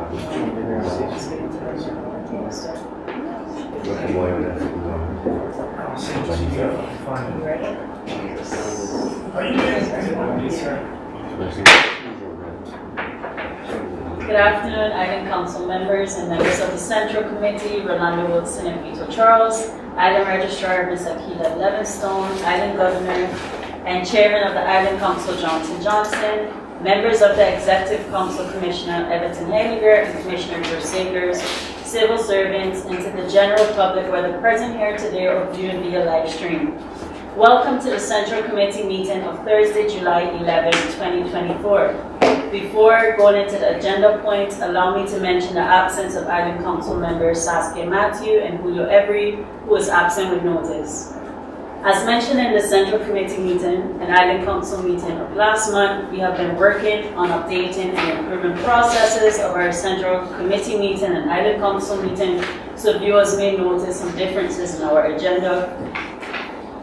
Good afternoon, Island Council members and members of the Central Committee, Rolando Wilson and Vito Charles, Island Registrar, Ms. Akila Levinstone, Island Governor, and Chairman of the Island Council, Johnson Johnson, members of the Executive Council, Commissioner Everton Heiliger and Commissioner Joe Sagers, civil servants, and to the general public, whether present here today or viewing via live stream. Welcome to the Central Committee meeting of Thursday, July 11, 2024. Before going into the agenda points, allow me to mention the absence of Island Council members Saskia Matthew and Julio Every, who is absent with notice. As mentioned in the Central Committee meeting and Island Council meeting of last month, we have been working on updating and improving processes of our Central Committee meeting and Island Council meeting, so viewers may notice some differences in our agenda.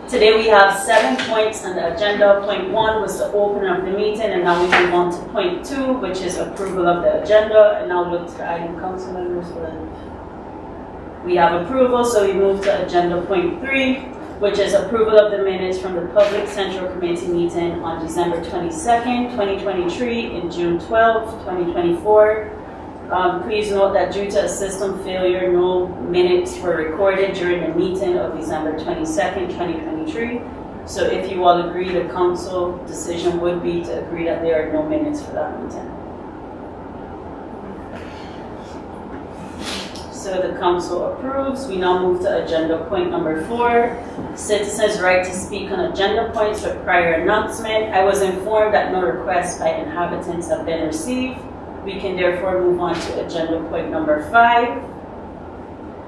Today we have 7 points on the agenda. Point 1 was the opening of the meeting, and now we move on to point 2, which is approval of the agenda. And now look to the Island Council members for that. We have approval, so we move to agenda point 3, which is approval of the minutes from the Public Central Committee meeting on December 22nd, 2023 and June 12th, 2024. Please note that due to a system failure, no minutes were recorded during the meeting of December 22nd, 2023. So if you all agree, the council decision would be to agree that there are no minutes for that meeting. So the council approves. We now move to agenda point number 4, citizens' right to speak on agenda points with prior announcement. I was informed that no requests by inhabitants have been received. We can therefore move on to agenda point number 5,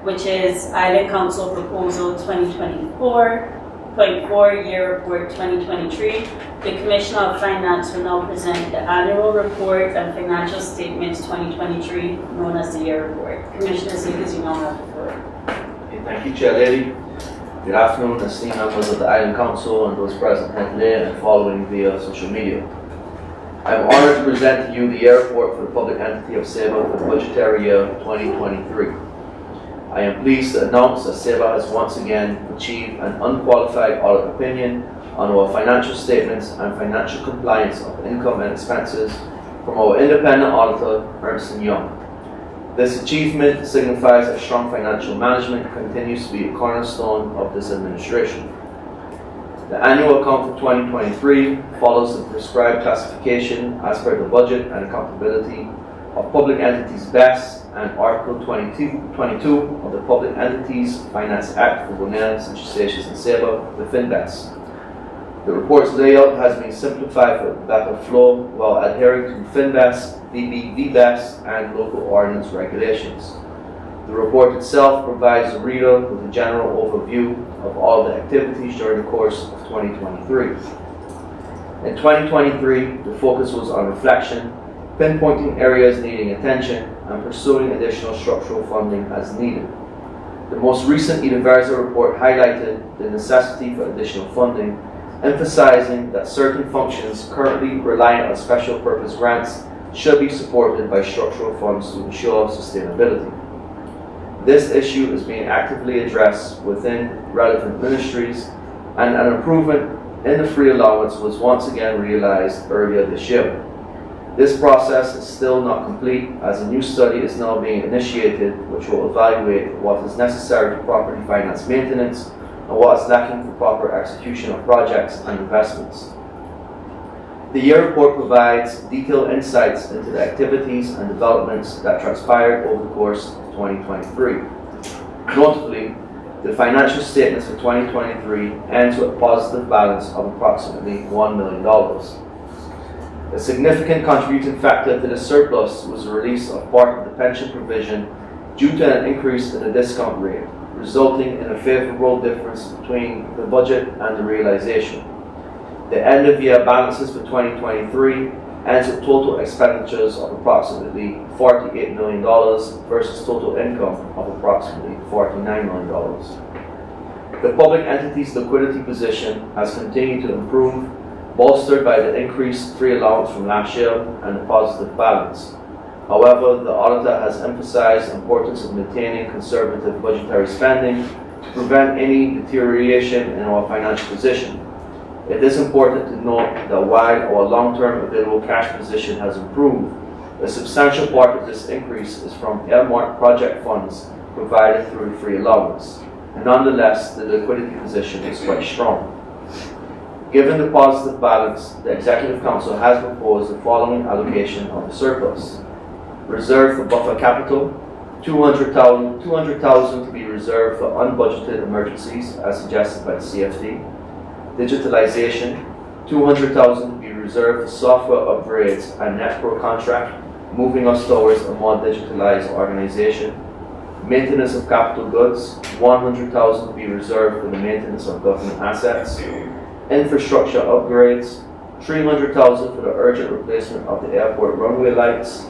which is Island Council Proposal 2024.4 Year Report 2023. The Commissioner of Finance will now present the annual report and financial statements 2023, known as the year report. Commissioner Sagers, you now have the floor. Thank you, Chair Lady. Good afternoon, esteemed members of the Island Council and those present here today and following via social media. I am honored to present to you the year report for the public entity of Saba for the budgetary year 2023. I am pleased to announce that Saba has once again achieved an unqualified audit opinion on our financial statements and financial compliance of income and expenses from our independent auditor, Ernst & Young. This achievement signifies that strong financial management continues to be a cornerstone of this administration. The annual account for 2023 follows the prescribed classification as per the Budget and Accountability of Public Entities BES and Article 22 of the Public Entities Finance Act for Gwinnett, Central Stations and Saba, the FinBES. The report's layout has been simplified for better flow while adhering to FinBES, VBS, and local ordinance regulations. The report itself provides the reader with a general overview of all the activities during the course of 2023. In 2023, the focus was on reflection, pinpointing areas needing attention, and pursuing additional structural funding as needed. The most recent Universal report highlighted the necessity for additional funding, emphasizing that certain functions currently reliant on special purpose grants should be supported by structural funds to ensure sustainability. This issue is being actively addressed within relevant ministries, and an improvement in the free allowance was once again realized earlier this year. This process is still not complete, as a new study is now being initiated which will evaluate what is necessary for property finance maintenance and what is lacking for proper execution of projects and investments. The year report provides detailed insights into the activities and developments that transpired over the course of 2023. Notably, the financial statements for 2023 ends with a positive balance of approximately $1 million. A significant contributing factor to the surplus was the release of part of the pension provision due to an increase in the discount rate, resulting in a favorable difference between the budget and the realization. The end-of-year balances for 2023 ends with total expenditures of approximately $48 million versus total income of approximately $49 million. The public entity's liquidity position has continued to improve, bolstered by the increased free allowance from last year and the positive balance. However, the auditor has emphasized the importance of maintaining conservative budgetary spending to prevent any deterioration in our financial position. It is important to note that while our long-term available cash position has improved, a substantial part of this increase is from earmarked project funds provided through the free allowance. Nonetheless, the liquidity position is quite strong. Given the positive balance, the Executive Council has proposed the following allocation of the surplus. Reserve for buffer capital, $200,000 to be reserved for unbudgeted emergencies as suggested by the CFD. Digitalization, $200,000 to be reserved for software upgrades and NetPro contract, moving us towards a more digitalized organization. Maintenance of capital goods, $100,000 to be reserved for the maintenance of government assets. Infrastructure upgrades, $300,000 for the urgent replacement of the airport runway lights.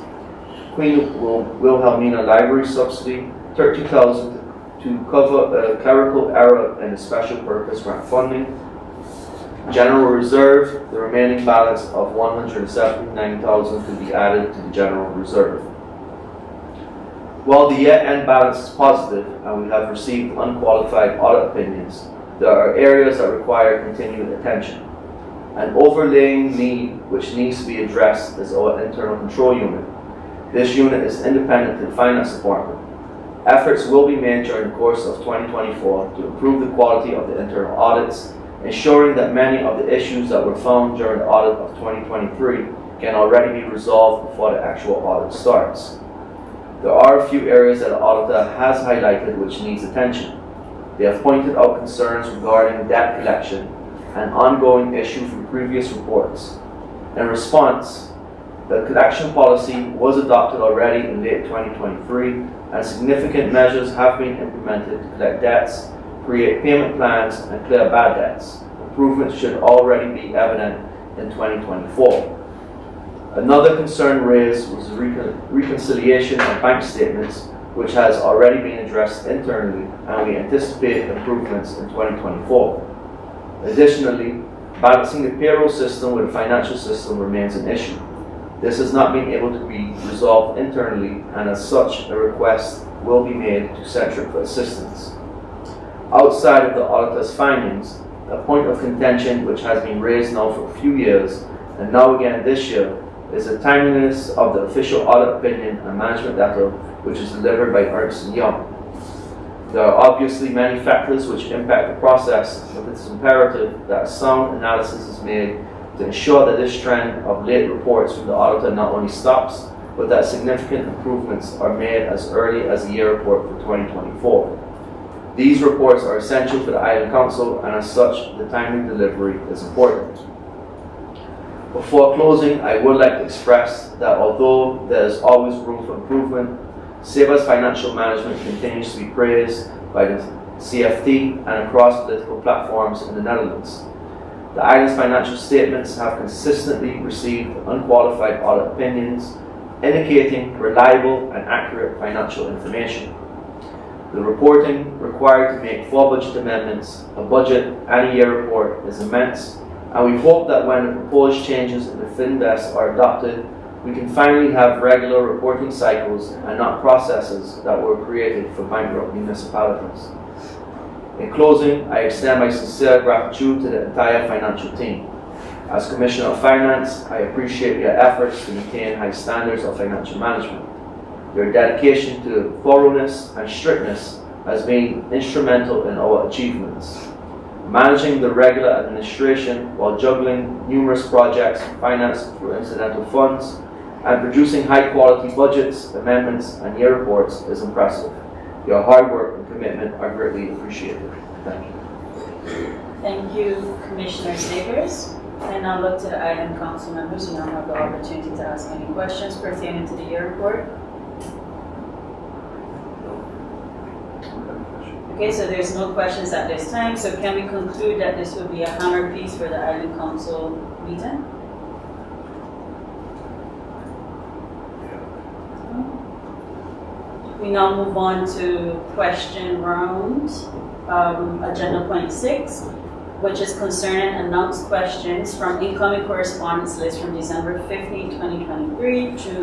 Queen Wilhelmina Library subsidy, $30,000 to cover a clerical error in the special purpose grant funding. General reserve, the remaining balance of $179,000 to be added to the general reserve. While the year-end balance is positive and we have received unqualified audit opinions, there are areas that require continued attention. An overlaying need which needs to be addressed is our internal control unit. This unit is independent to the finance department. Efforts will be made during the course of 2024 to improve the quality of the internal audits, ensuring that many of the issues that were found during the audit of 2023 can already be resolved before the actual audit starts. There are a few areas that the auditor has highlighted which needs attention. They have pointed out concerns regarding debt collection, an ongoing issue from previous reports. In response, the collection policy was adopted already in late 2023, and significant measures have been implemented to collect debts, create payment plans, and clear bad debts. Improvements should already be evident in 2024. Another concern raised was the reconciliation of bank statements, which has already been addressed internally, and we anticipate improvements in 2024. Additionally, balancing the payroll system with the financial system remains an issue. This has not been able to be resolved internally, and as such, a request will be made to Centric for assistance. Outside of the auditor's findings, a point of contention which has been raised now for a few years, and now again this year, is the timeliness of the official audit opinion and management data which is delivered by Ernst & Young. There are obviously many factors which impact the process, but it is imperative that a sound analysis is made to ensure that this trend of late reports from the auditor not only stops, but that significant improvements are made as early as the year report for 2024. These reports are essential for the Island Council, and as such, the timely delivery is important. Before closing, I would like to express that although there is always room for improvement, Saba's financial management continues to be praised by the CFT and across political platforms in the Netherlands. The island's financial statements have consistently received unqualified audit opinions, indicating reliable and accurate financial information. The reporting required to make 4 budget amendments, a budget, and a year report is immense, and we hope that when the proposed changes in the FinDesk are adopted, we can finally have regular reporting cycles and not processes that were created for bankrupt municipalities. In closing, I extend my sincere gratitude to the entire financial team. As Commissioner of Finance, I appreciate your efforts to maintain high standards of financial management. Your dedication to thoroughness and strictness has been instrumental in our achievements. Managing the regular administration while juggling numerous projects financed through incidental funds and producing high-quality budgets, amendments, and year reports is impressive. Your hard work and commitment are greatly appreciated. Thank you. Thank you, Commissioner Sabers. And now look to the item council members who now have the opportunity to ask any questions pertaining to the year report. Okay, so there's no questions at this time. So can we conclude that this will be a hammer piece for the Island Council meeting? We now move on to question round, agenda point 6, which is concerning announced questions from incoming correspondence list from December 15, 2023 to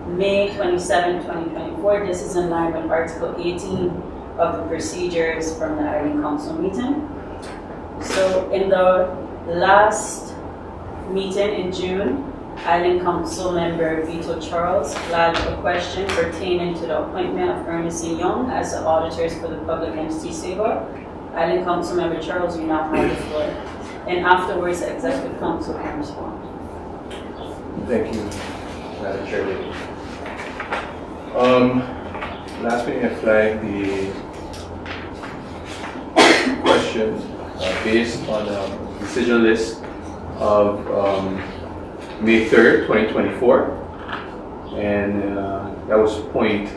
May 27, 2024. This is in line with Article 18 of the procedures from the Island Council meeting. So in the last meeting in June, Island Council member Vito Charles lodged a question pertaining to the appointment of Ernest & Young as the auditors for the public entity Saba. Island Council member Charles, you now have the floor. And afterwards, the Executive Council can respond. Thank you, Madam Chairman. Last meeting I flagged the question based on a decision list of May 3rd, 2024, and that was point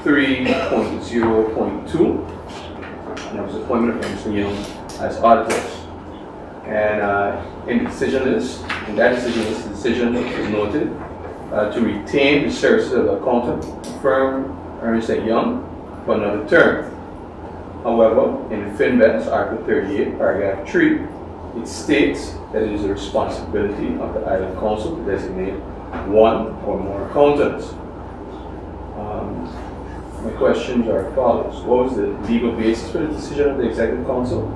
3.0.2, and that was appointment of Ernst & Young as auditors. And in the decision list, in that decision list, the decision was noted to retain the services of the accountant firm Ernst & Young for another term. However, in the FinVest Article 38, paragraph 3, it states that it is the responsibility of the Island Council to designate one or more accountants. My questions are as follows. What was the legal basis for the decision of the Executive Council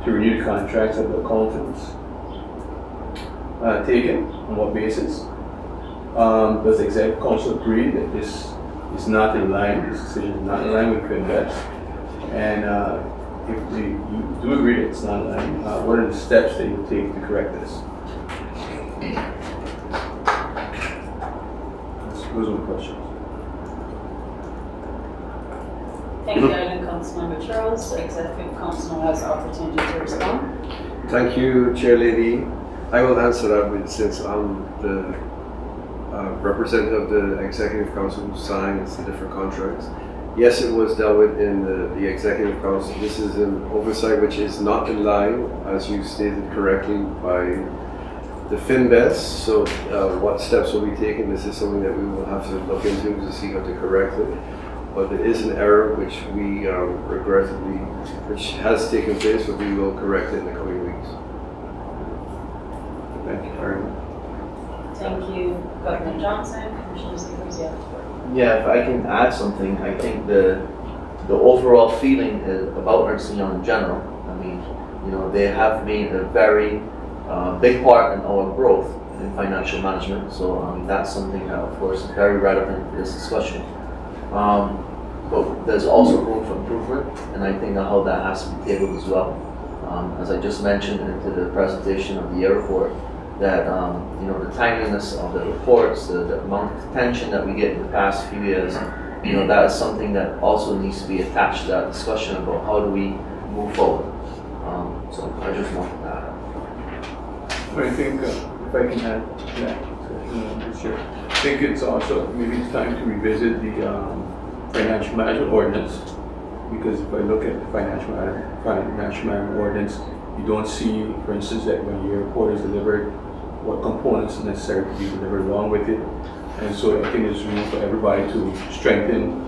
to renew the contracts of the accountants taken? On what basis? Does the Executive Council agree that this is not in line, this decision is not in line with FinVest? And if you do agree that it's not in line, what are the steps that you take to correct this? Those are the questions. Thank you, Island Council member Charles. The Executive Council has the opportunity to respond. Thank you, Chair Lady. I will answer that since I'm the representative of the Executive Council who signs the different contracts. Yes, it was dealt with in the Executive Council. This is an oversight which is not in line, as you stated correctly, by the FinVest. So what steps will be taken? This is something that we will have to look into to see how to correct it. But it is an error which we regrettably, which has taken place, but we will correct it in the coming weeks. Thank you very much. Thank you, Governor Johnson. Commissioner Sabers, you have the floor. Yeah, if I can add something, I think the overall feeling is about Ernst & Young in general. I mean, you know, they have made a very big part in our growth in financial management. So that's something that, of course, is very relevant to this discussion. But there's also room for improvement, and I think how that has to be tabled as well. As I just mentioned into the presentation of the year report, that you know, the timeliness of the reports, the amount of attention that we get in the past few years, you know, that is something that also needs to be attached to that discussion about how do we move forward. So I just wanted that. I think if I can add to that, sure. I think it's also maybe it's time to revisit the financial management ordinance, because if I look at the financial management ordinance, you don't see, for instance, that when your report is delivered, what components are necessary to be delivered along with it. And so I think there's room for everybody to strengthen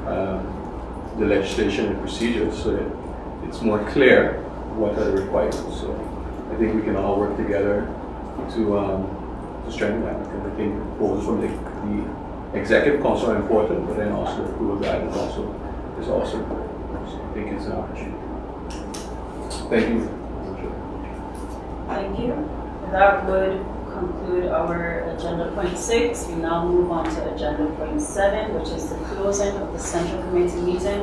the legislation and procedures so that it's more clear what are the requirements. So I think we can all work together to strengthen that, because I think both from the Executive Council are important, but then also the approval guidance also is also important. think it's an opportunity. Thank you. Thank you. That would conclude our agenda point 6. We now move on to agenda point 7, which is the closing of the Central Committee meeting.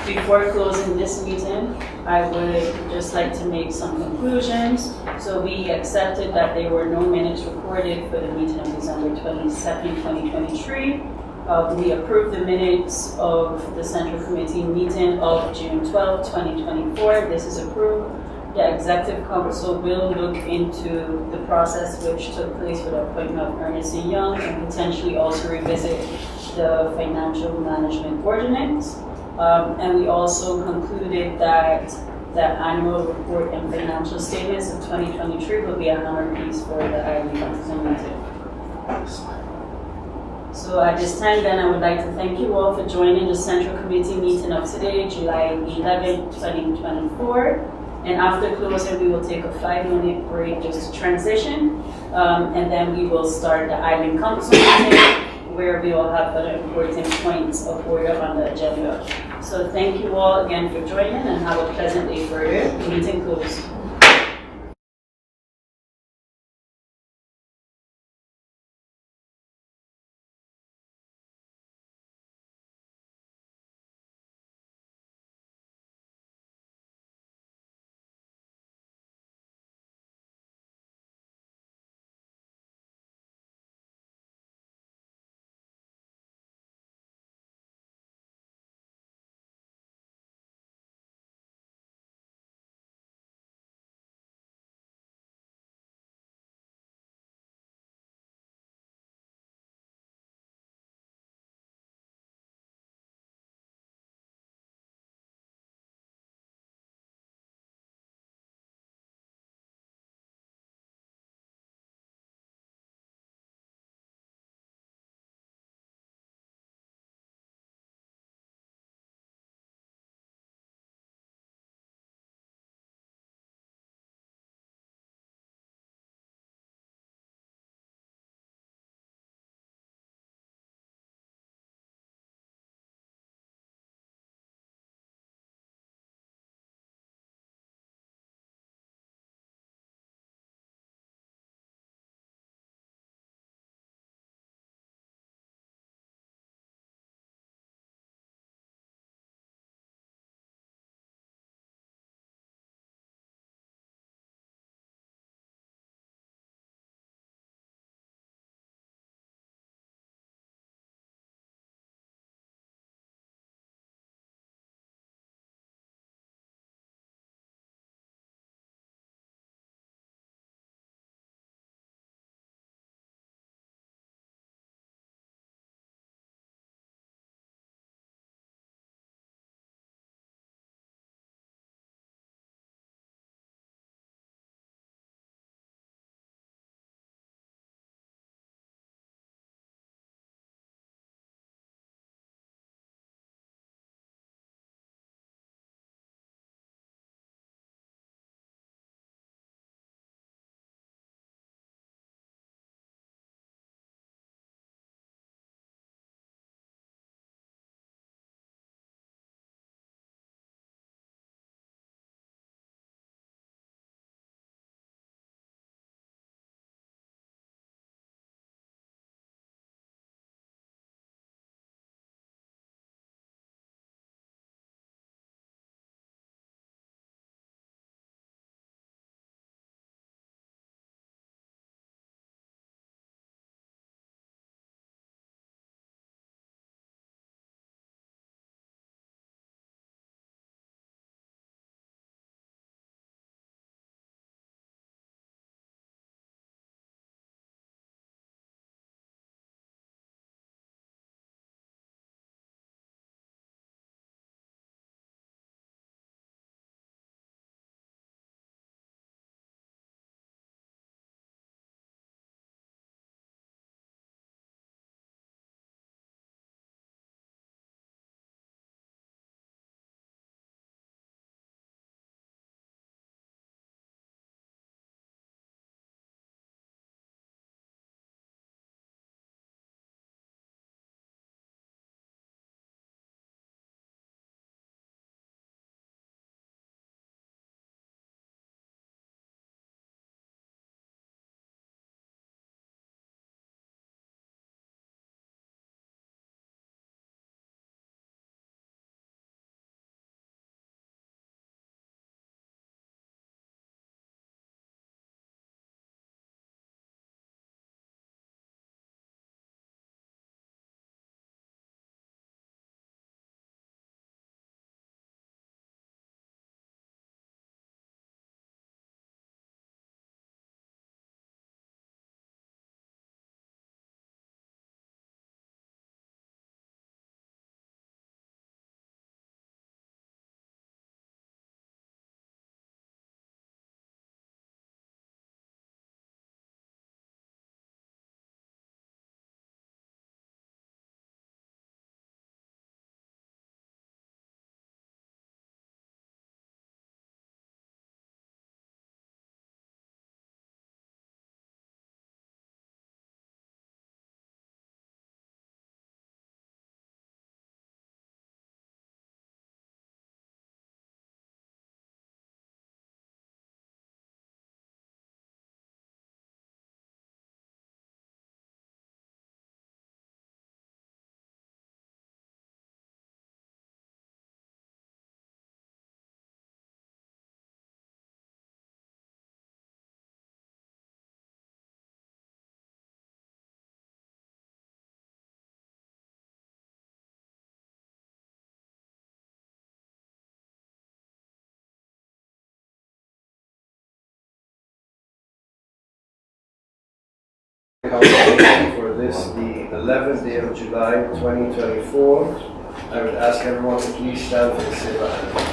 Before closing this meeting, I would just like to make some conclusions. So we accepted that there were no minutes recorded for the meeting of December 22nd, 2023. We approved the minutes of the Central Committee meeting of June 12, 2024. This is approved. The Executive Council will look into the process which took place with the appointment of Ernest & Young and potentially also revisit the Financial Management Ordinance. And we also concluded that the annual report and financial statements of 2023 will be a hammer-piece for the Island Council meeting. So at this time then, I would like to thank you all for joining the Central Committee meeting of today, July 11, 2024. And after closing, we will take a 5-minute break just to transition. And then we will start the Island Council meeting, where we will have other important points of order on the agenda. So thank you all again for joining and have a pleasant day further. Meeting closed. Council meeting for this, the 11th day of July, 2024. I would ask everyone to please stand for the Saba anthem.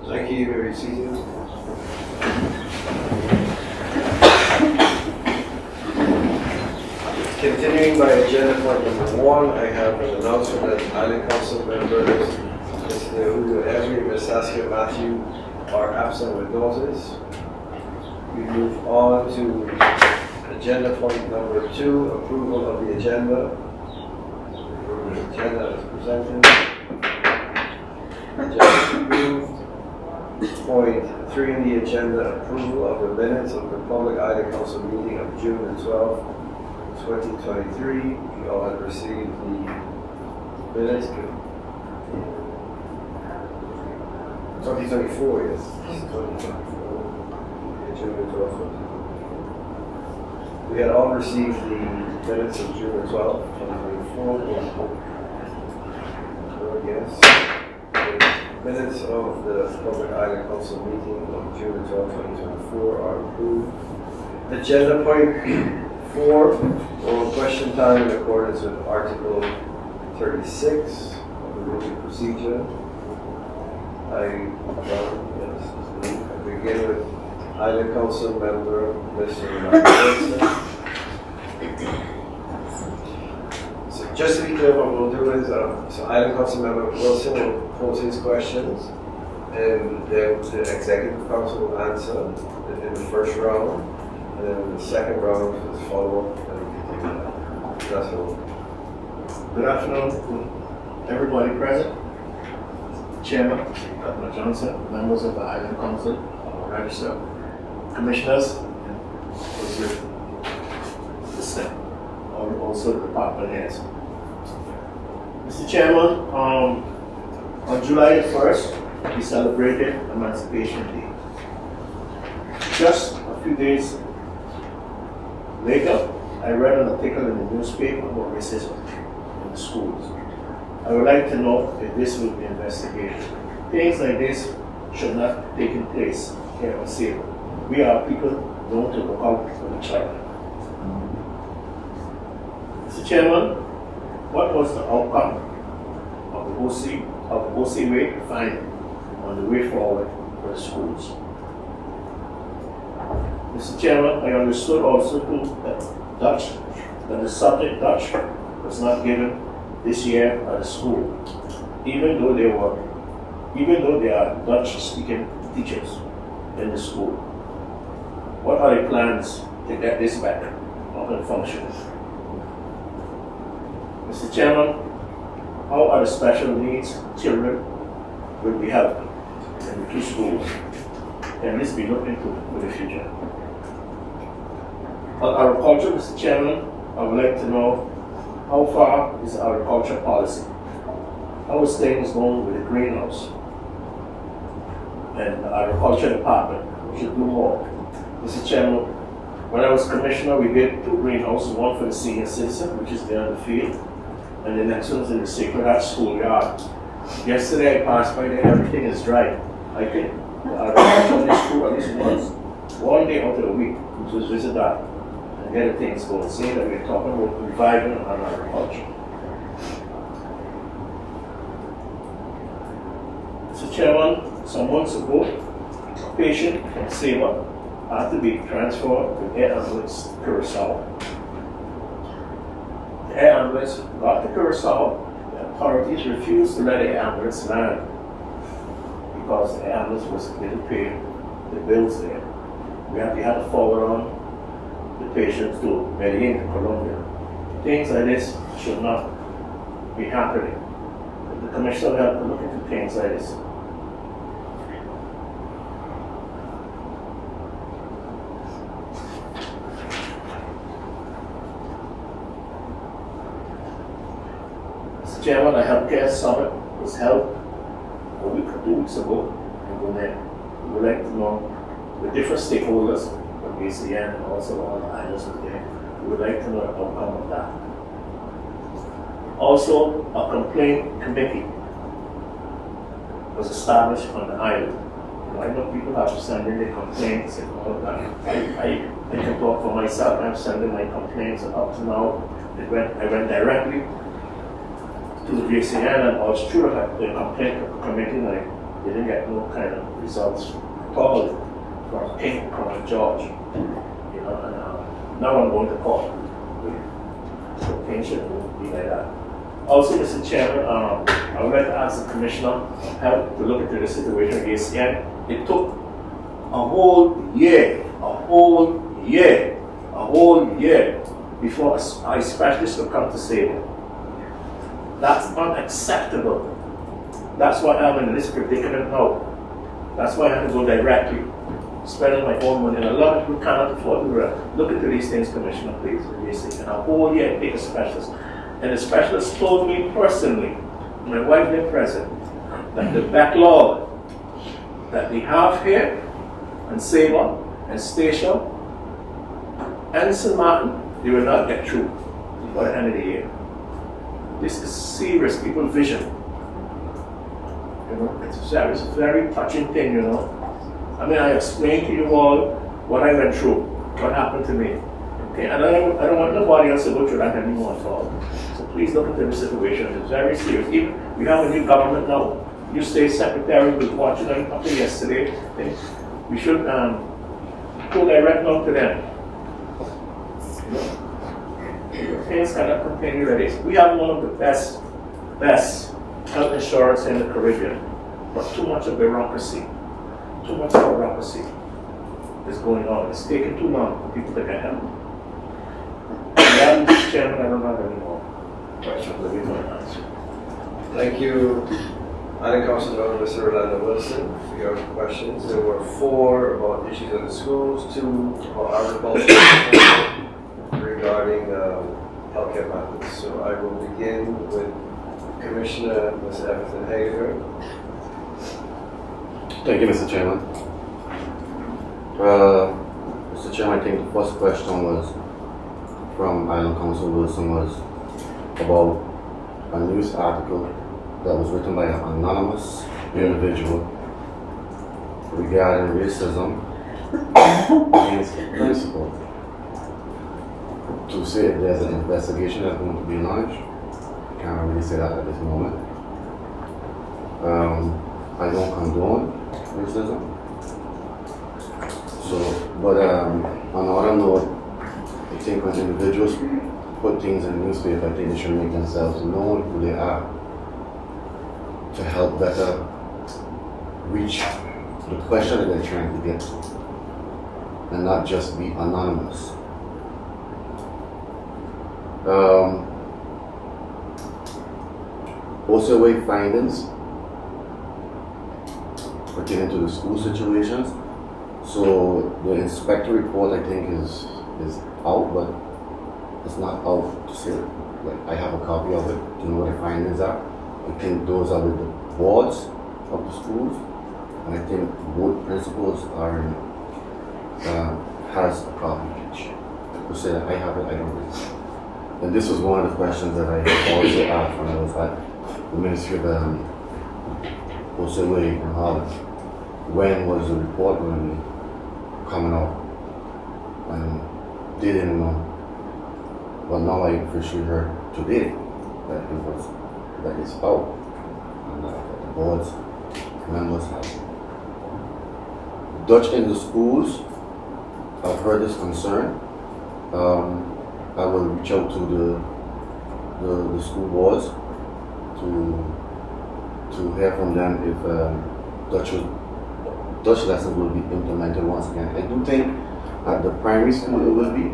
Thank you, you may be seated. Continuing by agenda point number 1, I have an announcement that Island Council members, Ms. Nehudu Every, Ms. Saskia Matthew, are absent with notice. We move on to agenda point number 2, approval of the agenda. The agenda is presented. Agenda approved. Point 3 in the agenda, approval of the minutes of the Public Island Council meeting of June the 12th, 2023. You all have received the minutes. 2024, yes. 2024. June the 12th. We had all received the minutes of June the 12th, 2024. Yes. Minutes of the Public Island Council meeting of June 12, 2024 are approved. Agenda point 4, oral question time in accordance with Article 36 of the Rules of Procedure. I begin with Island Council member Mr. Wilson. So just to be clear, what we'll do is, so Island Council member Wilson will pose his questions, and then the Executive Council will answer in the first round, and then in the second round is follow-up, and we continue that. That's all. Good afternoon to everybody present. Chairman, Governor Johnson, members of the Island Council, Register, Commissioners, and also the staff, also the department heads. Mr. Chairman, on July 1st, we celebrated Emancipation Day. Just a few days later, I read an article in the newspaper about racism in the schools. I would like to know if this will be investigated. Things like this should not take place here on Saba. We are people known to look out for each other. Mr. Chairman, what was the outcome of the OCWA finding on the way forward for the schools? Mr. Chairman, I understood also too that the subject Dutch was not given this year at the school, even though there are Dutch-speaking teachers in the school. What are the plans to get this back up and functioning? Mr. Chairman, how are the special needs children will be helped in the 2 schools? Can this be looked into for the future? On agriculture, Mr. Chairman, I would like to know how far is our agriculture policy? How is things going with the greenhouse? And the agriculture department should do more. Mr. Chairman, when I was commissioner, we did 2 greenhouses, one for the senior citizen, which is there in the field, and the next one's in the Sacred Heart schoolyard. Yesterday I passed by there, everything is dry. I think the agriculture in this school at least one day out of the week, which was visit that and get the things going. Saying that we're talking about reviving on agriculture. Mr. Chairman, some months ago, a patient from Saba had to be transferred to air ambulance to Curacao. The air ambulance got to Curacao. The authorities refused to let the air ambulance land because the air ambulance didn't pay the bills there. We had to forward on the patient to Medellin, to Colombia. Things like this should not be happening. The commissioner will have to look into things like this. Mr. Chairman, a healthcare summit was held a week or 2 weeks ago in Gwinnett. We would like to know the different stakeholders from BCN and also all the islands were there. We would like to know the outcome of that. Also, a complaint committee was established on the island. I know people have sent in their complaints and all of that. I can talk for myself. I'm sending my complaints, and up to now, I went directly to the VCN and I was through the complaint committee, and I didn't get no kind of results at all from King, from George. You know, and now I'm going to court. So things shouldn't be like that. Also, Mr. Chairman, I would like to ask the Commissioner of Health to look into the situation at ACN. It took a whole year before a specialist could come to Saba. That's unacceptable. That's why I'm in this predicament now. That's why I have to go directly, spending my own money. And a lot of people cannot afford to look into these things, Commissioner, please. And a whole year to take a specialist. And the specialist told me personally, my wife being present, that the backlog that they have here, and Saba, and Stacia, and St. Martin, they will not get through before the end of the year. This is serious, people's vision. You know, it's a very touching thing, you know. I mean, I explained to you all what I went through, what happened to me. Okay, and I don't want nobody else to go through that anymore at all. So please look into the situation. It's very serious. Even we have a new government now. New state secretary was watching them up there yesterday. We should go direct now to them. Things cannot continue like this. We have one of the best health insurance in the Caribbean, but too much of bureaucracy is going on. It's taking too long for people to get help. And Mr. Chairman, I don't have any more questions that we want to answer. Thank you, Island Council Member Mr. Orlando Wilson, for your questions. There were 4 about issues in the schools, 2 about agriculture, regarding healthcare matters. So I will begin with Commissioner Mr. Everton Hager. Thank you, Mr. Chairman. Mr. Chairman, I think the first question was from Island Council Wilson was about a news article that was written by an anonymous individual regarding racism against the principal. To say if there's an investigation that's going to be launched, I can't really say that at this moment. I don't condone racism. So, but on another note, I think when individuals put things in the newspaper, I think they should make themselves known who they are to help better reach the question that they're trying to get to, and not just be anonymous. away findings pertaining to the school situations. So the inspector report, I think, is out, but it's not out to say, like, I have a copy of it to know what the findings are. I think those are with the boards of the schools, and I think both principals are in, has a copy each. To say that I have it, I don't know. And this was one of the questions that I also asked when I was at the Ministry of Oseway in Holland. When was the report going to be coming out? And they didn't know. But now I officially heard today that it's out, and the board's members have. Dutch in the schools, I've heard this concern. I will reach out to the school boards to hear from them if Dutch lessons will be implemented once again. I do think at the primary school it will be,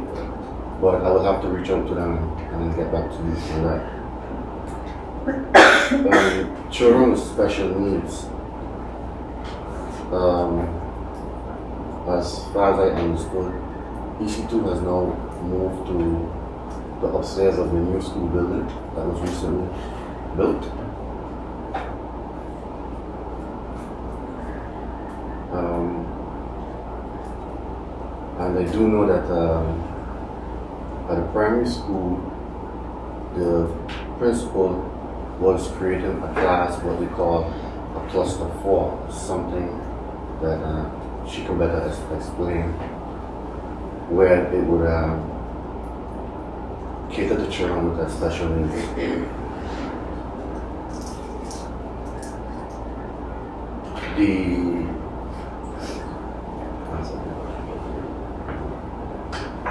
but I will have to reach out to them and then get back to you on that. Children with special needs. As far as I understood, EC2 has now moved to the upstairs of the new school building that was recently built. And I do know that at the primary school, the principal was creating a class, what they call a cluster 4, something that she can better explain, where it would cater to children with that special needs.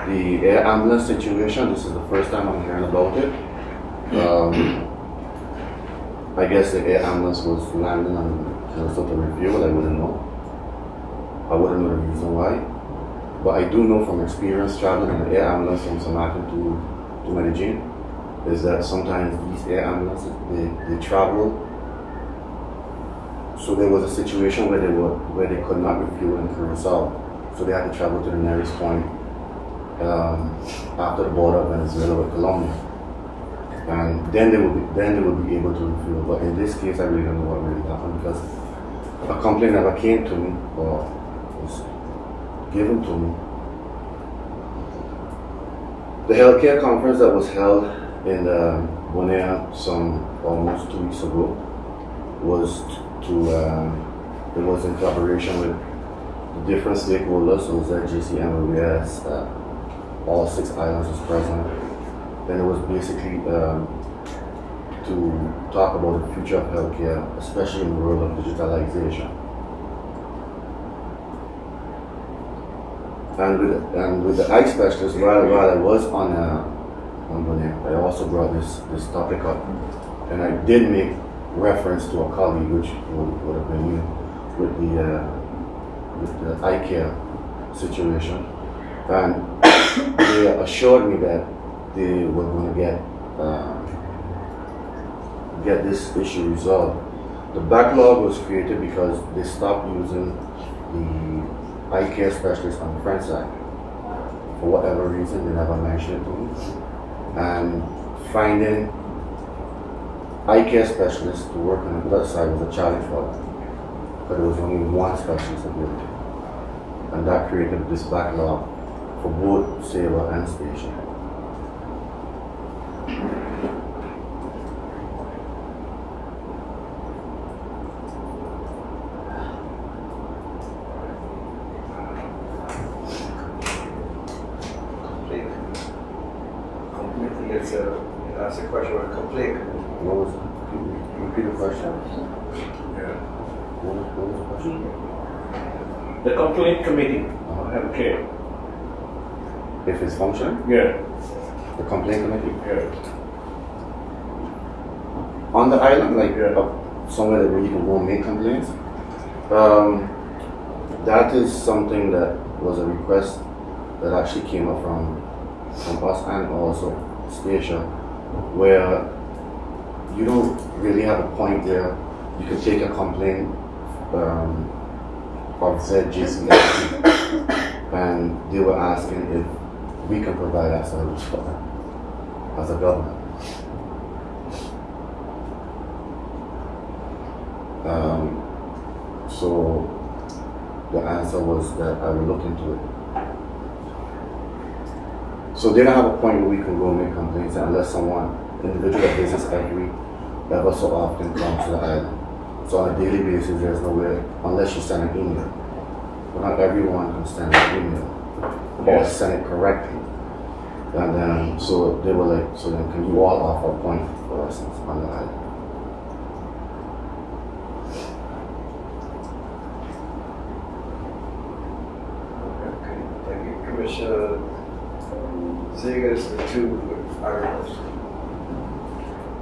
The air ambulance situation, this is the first time I'm hearing about it. I guess the air ambulance was landing on Minnesota Review, I wouldn't know. I wouldn't know the reason why. But I do know from experience traveling in the air ambulance from San Martin to Medellin, is that sometimes these air ambulances, they travel. So there was a situation where they could not refuel in Curacao. So they had to travel to the nearest point after the border of Venezuela with Colombia. And then they would be able to refuel. But in this case, I really don't know what really happened, because a complaint never came to me or was given to me. The healthcare conference that was held in Bonaire some almost 2 weeks ago was it was in collaboration with the different stakeholders, so it was at JCMOS, all 6 islands was present. Then it was basically to talk about the future of healthcare, especially in the world of digitalization. And with the eye specialist, while I was on Bonaire, I also brought this topic up, and I did make reference to a colleague, which would have been you, with the eye care situation, and they assured me that they were going to get this issue resolved. The backlog was created because they stopped using the eye care specialist on the French side. For whatever reason, they never mentioned it to me. And finding eye care specialists to work on the other side was a challenge for them, but there was only one specialist available. And that created this backlog for both Saba and Station. That's a question about a complaint. What was it? Can you repeat the question? Yeah. What was the question? The complaint committee, okay. If it's functioning? Yeah. The complaint committee? Yeah. On the island, like Yeah. somewhere where you can go and make complaints. That is something that was a request that actually came up from us and also Station, where you don't really have a point there. You can take a complaint of ZJCFC, and they were asking if we can provide that service for them as a government. So the answer was that I will look into it. So they don't have a point where we can go and make complaints unless someone, individual business ever so often comes to the island. So on a daily basis, there's no way, unless you send an email. But not everyone can send an email or send it correctly. And then, so they were like, so then can you all offer a point for us on the island? Okay, thank you. Commissioner Zegas, the two articles.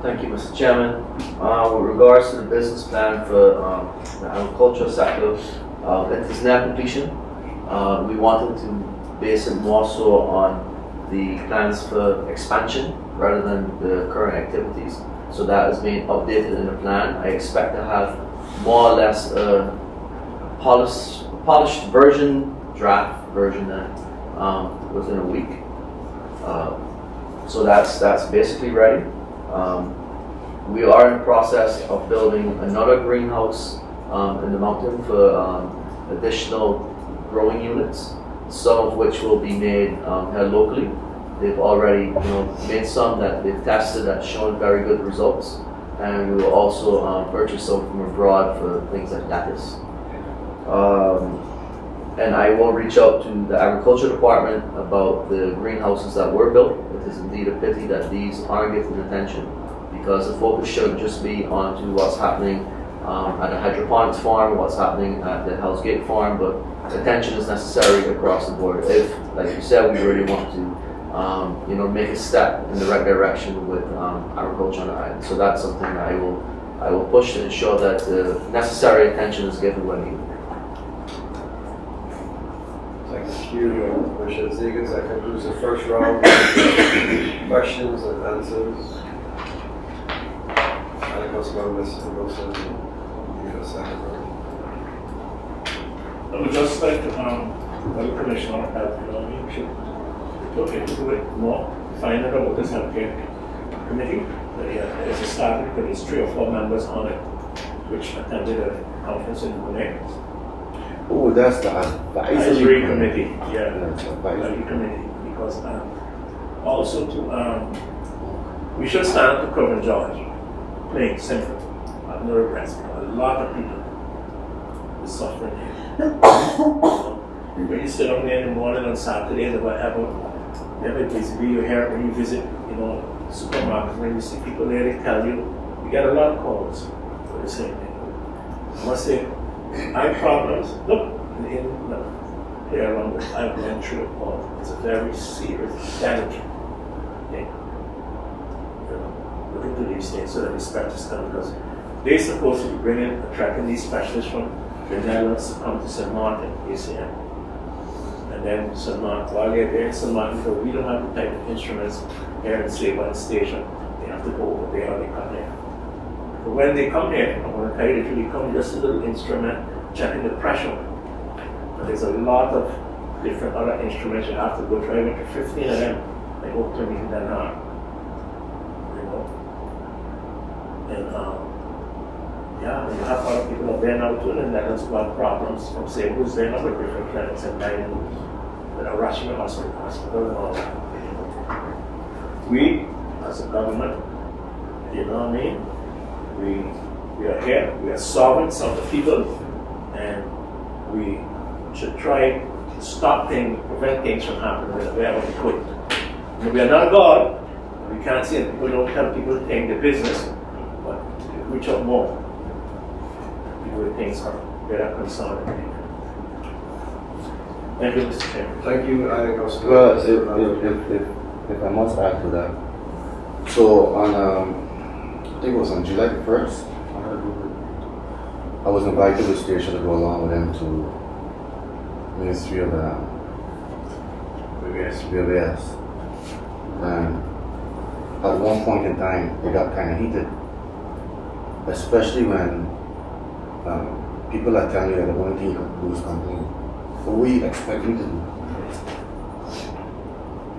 Thank you, Mr. Chairman. With regards to the business plan for the agricultural sector, it is near completion. We wanted to base it more so on the plans for expansion rather than the current activities. So that is being updated in the plan. I expect to have more or less a polished draft version within a week. So that's basically ready. We are in the process of building another greenhouse in the mountain for additional growing units, some of which will be made here locally. They've already made some that they've tested that shown very good results, and we will also purchase some from abroad for things like lettuce. And I will reach out to the agriculture department about the greenhouses that were built. It is indeed a pity that these aren't getting attention, because the focus should just be on to what's happening at the hydroponics farm, what's happening at the Hell's Gate farm, but attention is necessary across the board. If, like you said, we really want to make a step in the right direction with agriculture on the island. So that's something that I will push to ensure that the necessary attention is given when needed. Thank you, Commissioner Zegas. That concludes the first round of questions and answers. And Councilmember Wilson, you have a second round. I would just like to, the Commissioner, we should look into it more, find out about this healthcare committee. There's a staff, but there's 3 or 4 members on it, which attended a conference in Pune. Oh, that's the advisory Advisory committee, yeah. That's the Advisory advisory. committee, because also to, we should stand up to Coven George, plain simple. I have no regrets. A lot of people is suffering here. When you sit down there in the morning on Saturdays or whatever, basically you hear when you visit, supermarkets, when you see people there, they tell you, you get a lot of calls for the same thing. I must say, I have problems. Look, here along I've gone through it all. It's a very serious, delicate thing. Look into these things so that the specialists come, because they're supposed to be attracting these specialists from the Netherlands to come to St. Martin, ACM. And then St. Martin, while they're there in St. Martin, so we don't have the type of instruments here in Saba and Station. They have to go over there or they come here. But when they come here, I'm going to tell you, they really come just a little instrument checking the pressure. But there's a lot of different other instruments you have to go try. I went to 15 of them. I hope to meet them now. And yeah, you have other people up there now too, and then there's got problems from say who's there now with different clinics and dining with a rushing hospital and all that. We, as a government, you know what I mean? We are here, we are solving some of the people, and we should try to stop things, prevent things from happening wherever we could. And we are not God, we can't say people don't tell people to take the business, but reach out more. People things are better concerned. Thank you, Mr. Chairman. Thank you, Councilmember. Well, if I must add to that. So on, I think it was on July 1st, I was invited to the station to go along with them to Ministry of BVS. And at one point in time, it got kind of heated especially when people are telling you that the only thing you can do is complain. What were you expecting to do?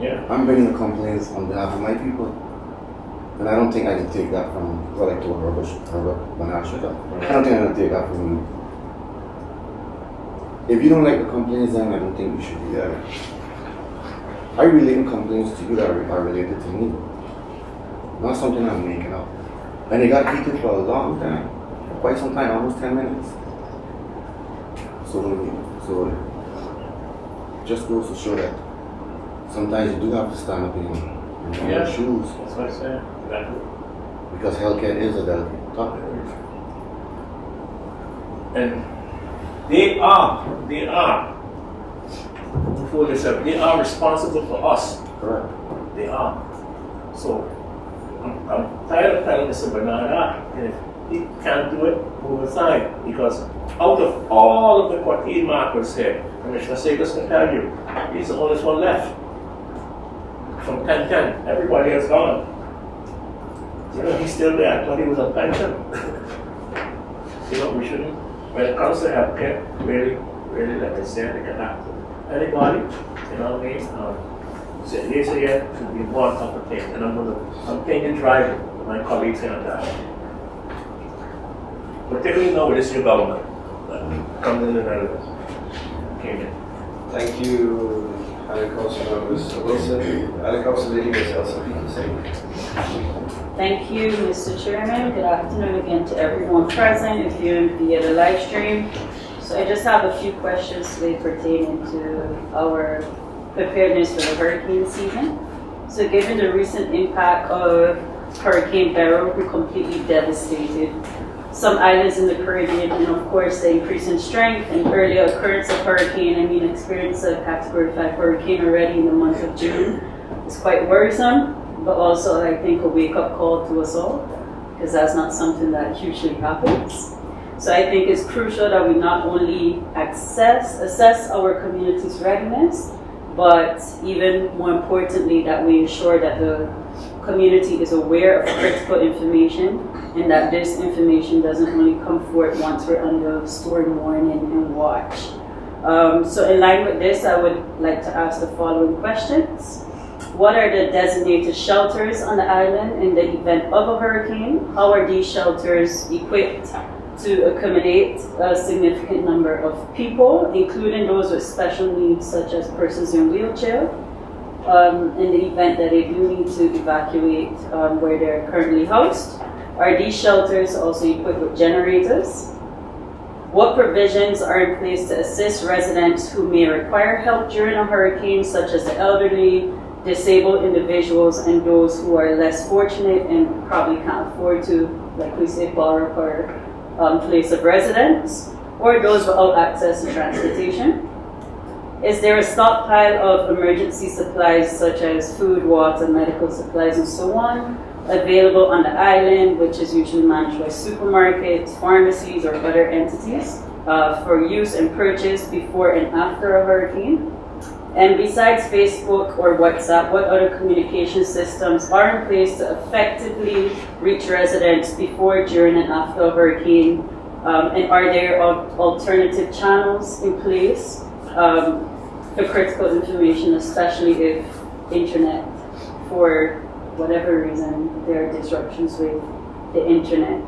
Yeah. I'm bringing the complaints on behalf of my people. And I don't think I can take that from, well, I told Herbert Banashika. I don't think I can take that from you. If you don't like the complaints, then I don't think you should be there. I relate complaints to you that are related to me. Not something I'm making up. And they got heated for a long time. For quite some time, almost 10 minutes. So just goes to show that sometimes you do have to stand up in your own shoes. That's what I said. Exactly. Because healthcare is a delicate topic. And they are, before they said, they are responsible for us. Correct. They are. So, I'm tired of telling Mr. Bernard that. And if he can't do it, move aside. Because out of all of the 14 markers here, Commissioner Sagos can tell you, he's the only one left. From 1010, everybody has gone. You know, he's still there. I thought he was on pension. You know, we shouldn't, when it comes to healthcare, really, like I said, they can act. Anybody, you know what I mean? Years should be one type of thing. And I'm thinking driving with my colleagues here on that. Particularly now with this new government that comes in the Netherlands. Came in. Thank you, Allen Council members Wilson. Allen Council Lady Ms. Elsa Peterson. Thank you, Mr. Chairman. Good afternoon again to everyone present if you're via the live stream. So I just have a few questions today pertaining to our preparedness for the hurricane season. So given the recent impact of Hurricane Beryl, who completely devastated some islands in the Caribbean, and of course the increase in strength and earlier occurrence of hurricane, experience of Category 5 hurricane already in the month of June is quite worrisome, but also I think a wake-up call to us all, because that's not something that usually happens. So I think it's crucial that we not only assess our community's readiness, but even more importantly that we ensure that the community is aware of critical information and that this information doesn't only come forth once we're under storm warning and watch. So in line with this, I would like to ask the following questions. What are the designated shelters on the island in the event of a hurricane? How are these shelters equipped to accommodate a significant number of people, including those with special needs such as persons in wheelchair, in the event that they do need to evacuate where they're currently housed? Are these shelters also equipped with generators? What provisions are in place to assist residents who may require help during a hurricane, such as the elderly, disabled individuals, and those who are less fortunate and probably can't afford to, like we say, borrow for place of residence, or those without access to transportation? Is there a stockpile of emergency supplies such as food, water, medical supplies, and so on, available on the island, which is usually managed by supermarkets, pharmacies, or other entities for use and purchase before and after a hurricane? And besides Facebook or WhatsApp, what other communication systems are in place to effectively reach residents before, during, and after a hurricane? And are there alternative channels in place for critical information, especially if internet, for whatever reason, there are disruptions with the internet?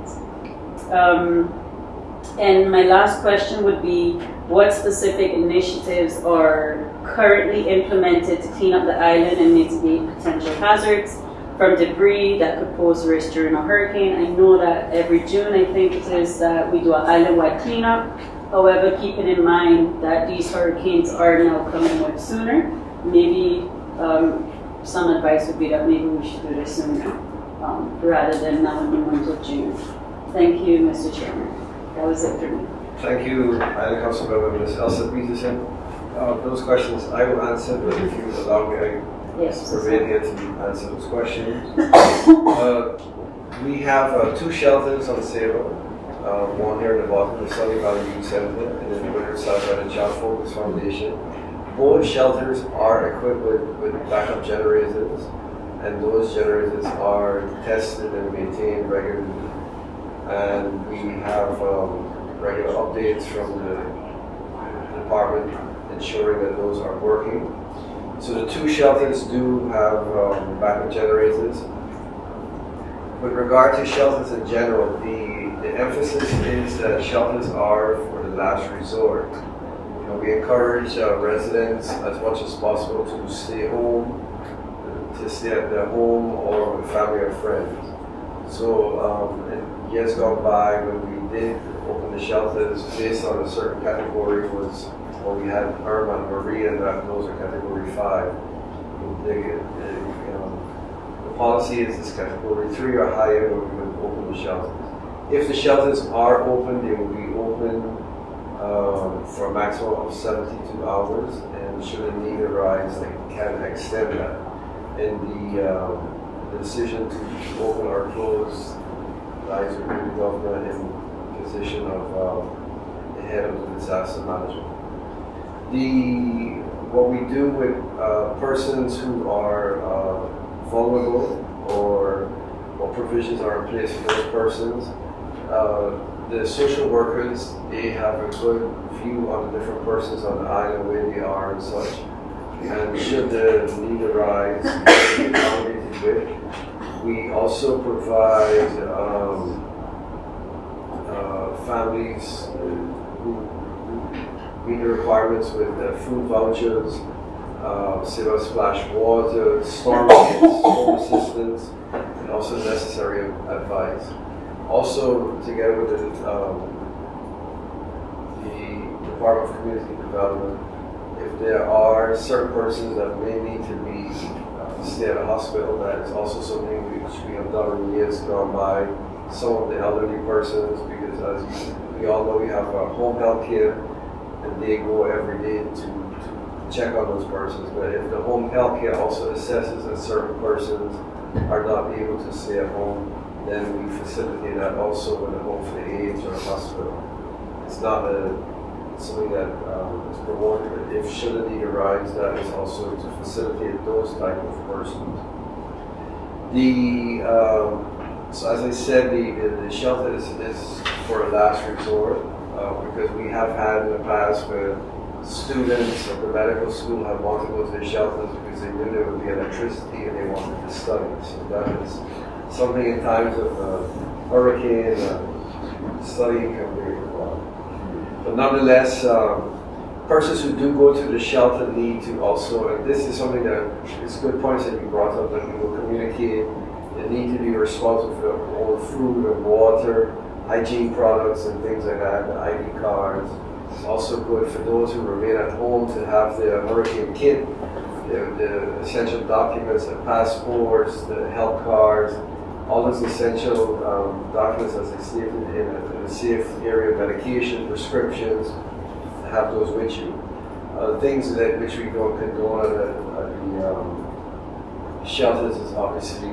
And my last question would be, what specific initiatives are currently implemented to clean up the island and mitigate potential hazards from debris that could pose risk during a hurricane? I know that every June, I think it is, that we do an island-wide cleanup. However, keeping in mind that these hurricanes are now coming much sooner, maybe some advice would be that maybe we should do this sooner rather than now in the month of June. Thank you, Mr. Chairman. That was it for me. Thank you, Allen Council member Ms. Elsa Peterson. Those questions I will answer, but if you allow me, I Yes. remain here to answer those questions. We have 2 shelters on Saba. One here in the bottom, the Sunny Valley Youth Center, and then the south by the Child Focus Foundation. Both shelters are equipped with backup generators, and those generators are tested and maintained regularly. and we have regular updates from the department ensuring that those are working. So the 2 shelters do have backup generators. With regard to shelters in general, the emphasis is that shelters are for the last resort. We encourage residents as much as possible to stay home, to stay at their home or with family or friends. So in years gone by, when we did open the shelters based on a certain category was, well, we had Irma and Maria, and those are category 5. The policy is this category 3 or higher where we would open the shelters. If the shelters are open, they will be open for a maximum of 72 hours, and should a need arise, they can extend that. And the decision to open or close lies with the government in the position of the head of the disaster management. What we do with persons who are vulnerable or what provisions are in place for those persons, the social workers, they have a good view on the different persons on the island, where they are and such. And should the need arise, be accommodated with. We also provide families who meet the requirements with food vouchers, Saba splash water, storm kits, home assistance, and also necessary advice. Also, together with the Department of Community Development, if there are certain persons that may need to be stay at a hospital, that is also something which we have done in years gone by. Some of the elderly persons, because as we all know, we have home health care, and they go every day to check on those persons. But if the home health care also assesses that certain persons are not able to stay at home, then we facilitate that also with a home for the aged or a hospital. It's not something that is promoted, but if should a need arise, that is also to facilitate those type of persons. So as I said, the shelter is for a last resort, because we have had in the past where students of the medical school have wanted to go to the shelters because they knew there would be electricity and they wanted to study. So that is something in times of hurricane, studying can be required. But nonetheless, persons who do go to the shelter need to also, and this is something that is good points that you brought up, that we will communicate. They need to be responsible for their own food and water, hygiene products and things like that, the ID cards. It's also good for those who remain at home to have their hurricane kit, the essential documents, the passports, the health cards, all those essential documents as they stay in a safe area, medication, prescriptions, have those with you. Things that which we don't condone at the shelters is obviously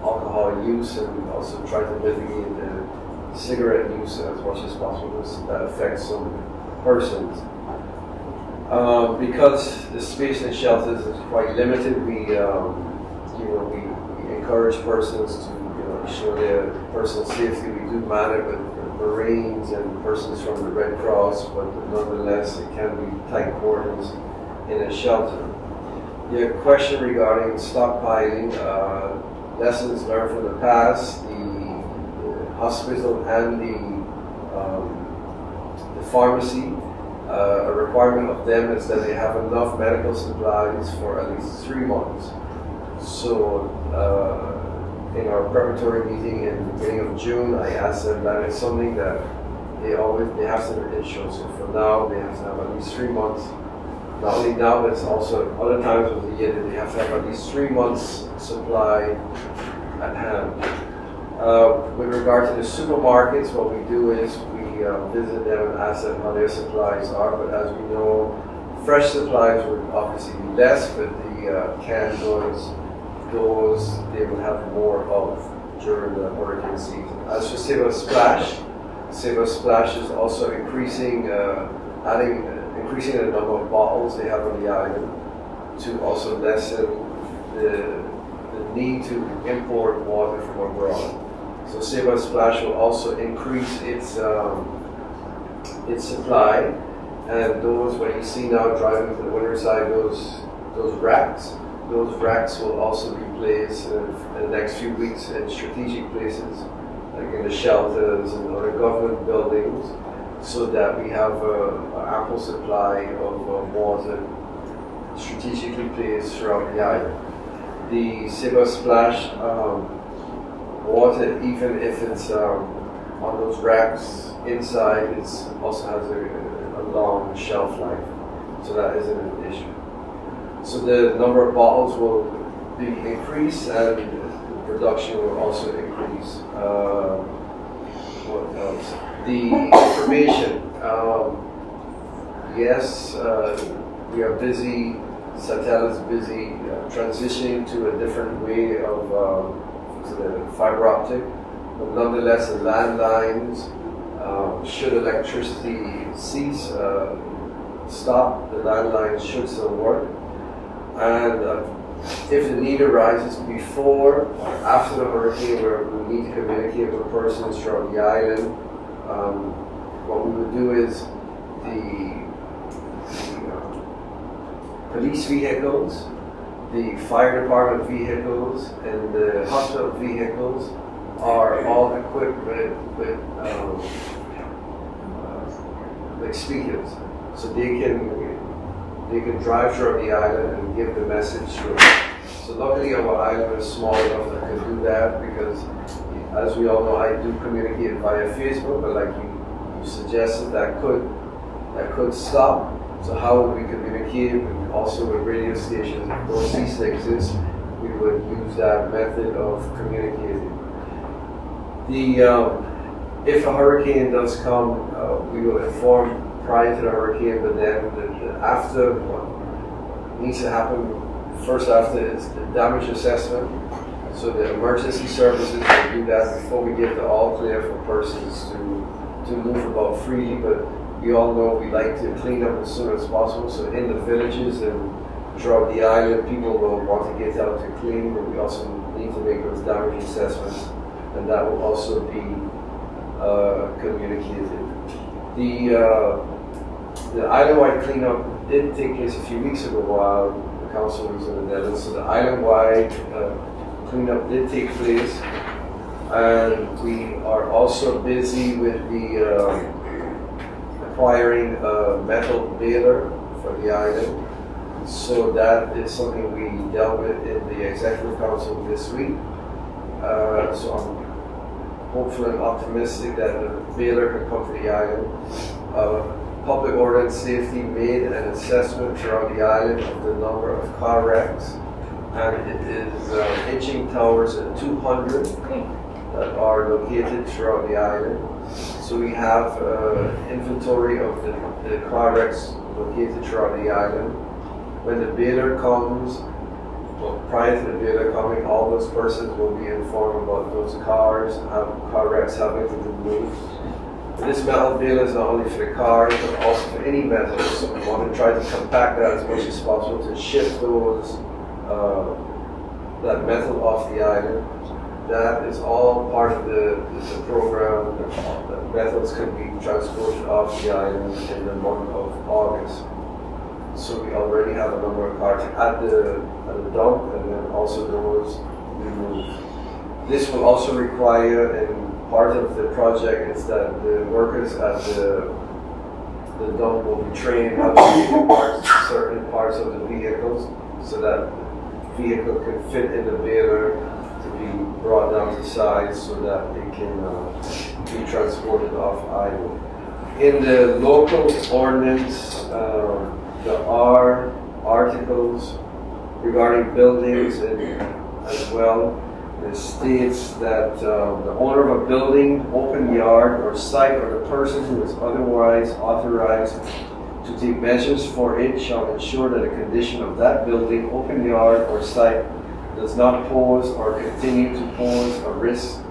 alcohol use, and we also try to mitigate the cigarette use as much as possible. That affects some persons. Because the space in shelters is quite limited, we encourage persons to ensure their personal safety. We do man it with Marines and persons from the Red Cross, but nonetheless it can be tight quarters in a shelter. Your question regarding stockpiling, lessons learned from the past, the hospital and the pharmacy, a requirement of them is that they have enough medical supplies for at least 3 months. So in our preparatory meeting in the beginning of June, I asked them that it's something that they have to ensure. So for now, they have to have at least 3 months. Not only now, but it's also other times of the year that they have to have at least 3 months supply at hand. With regard to the supermarkets, what we do is we visit them and ask them how their supplies are. But as we know, fresh supplies would obviously be less, but the canned goods, those they will have more of during the hurricane season. As for Saba Splash is also increasing the number of bottles they have on the island to also lessen the need to import water from abroad. So Saba Splash will also increase its supply, and those, what you see now driving to the winter side, those racks will also be placed in the next few weeks in strategic places, like in the shelters and other government buildings, so that we have an ample supply of water strategically placed throughout the island. The Saba Splash water, even if it's on those racks inside, it also has a long shelf life, so that isn't an issue. So the number of bottles will be increased and the production will also increase. What else? The information. Yes, we are busy. Satel is busy transitioning to a different way of the fiber optic, but nonetheless, the landlines, should electricity cease, stop, the landlines should still work. And if the need arises before or after the hurricane, where we need to communicate with persons throughout the island, what we would do is the police vehicles, the fire department vehicles, and the hospital vehicles are all equipped with speakers, so they can drive throughout the island and give the message through. So luckily our island is small enough that can do that, because as we all know, I do communicate via Facebook, but like you suggested, that could stop. So how would we communicate? And also with radio stations, if those cease to exist, we would use that method of communicating. If a hurricane does come, we will inform prior to the hurricane, but then after, what needs to happen first after is the damage assessment. So the emergency services will do that before we give the all clear for persons to move about freely, but we all know we like to clean up as soon as possible. So in the villages and throughout the island, people will want to get out to clean, but we also need to make those damage assessments, and that will also be communicated. The island-wide cleanup did take place a few weeks ago while the council was in the Netherlands. So the island-wide cleanup did take place, and we are also busy with the acquiring a metal baler for the island. So that is something we dealt with in the executive council this week. So I'm hopeful and optimistic that the baler can come to the island. Public order and safety made an assessment throughout the island of the number of car wrecks, and it is inching towards 200 that are located throughout the island. So we have inventory of the car wrecks located throughout the island. When the baler comes, well, prior to the baler coming, all those persons will be informed about those cars, car wrecks having to be moved. This metal baler is not only for the cars, but also for any metal. So we want to try to compact that as much as possible to shift those that metal off the island. That is all part of the program. The metals can be transported off the island in the month of August. So we already have a number of cars at the dump, and then also those removed. This will also require, and part of the project is that the workers at the dump will be trained how to make certain parts of the vehicles, so that the vehicle can fit in the baler to be brought down to size, so that it can be transported off island. In the local ordinance, there are articles regarding buildings as well. It states that the owner of a building, open yard, or site, or the person who is otherwise authorized to take measures for it shall ensure that the condition of that building, open yard, or site does not pose or continue to pose a risk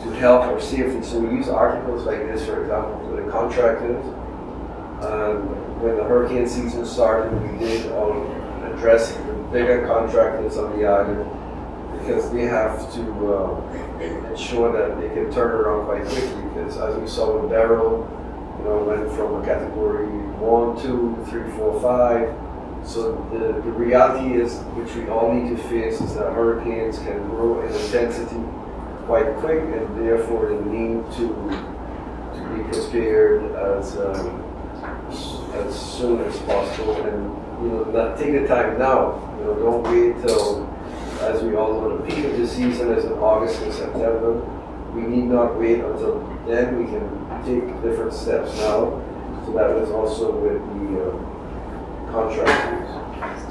to health or safety. So we use articles like this, for example, for the contractors. When the hurricane season started, we did address the bigger contractors on the island. because they have to ensure that they can turn around quite quickly, because as we saw with Beryl, went from a category 1, 2, 3, 4, 5. So the reality is, which we all need to face, is that hurricanes can grow in intensity quite quick, and therefore the need to be prepared as soon as possible, and not take the time now. Don't wait till, as we all know, the peak of the season is in August and September. We need not wait until then. We can take different steps now. So that was also with the contractors.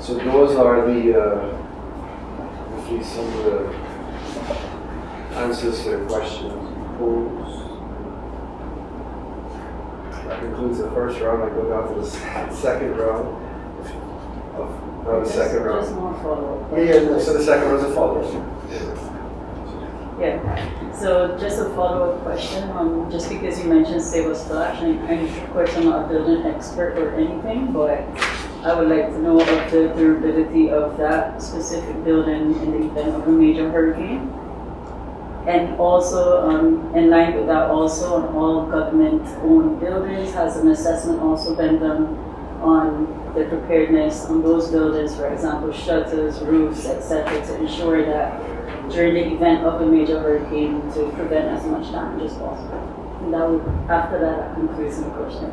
So those are hopefully some of the answers to the questions posed. That concludes the first round. I go down to the second round. The second round. Just more follow-up. Yeah, so the second round is a follow-up. Yeah, so just a follow-up question, just because you mentioned Saba Splash, and of course I'm not a building expert or anything, but I would like to know of the durability of that specific building in the event of a major hurricane. And also, in line with that, also on all government-owned buildings, has an assessment also been done on the preparedness on those buildings, for example, shutters, roofs, etc., to ensure that during the event of a major hurricane to prevent as much damage as possible. And that would, after that concludes my question.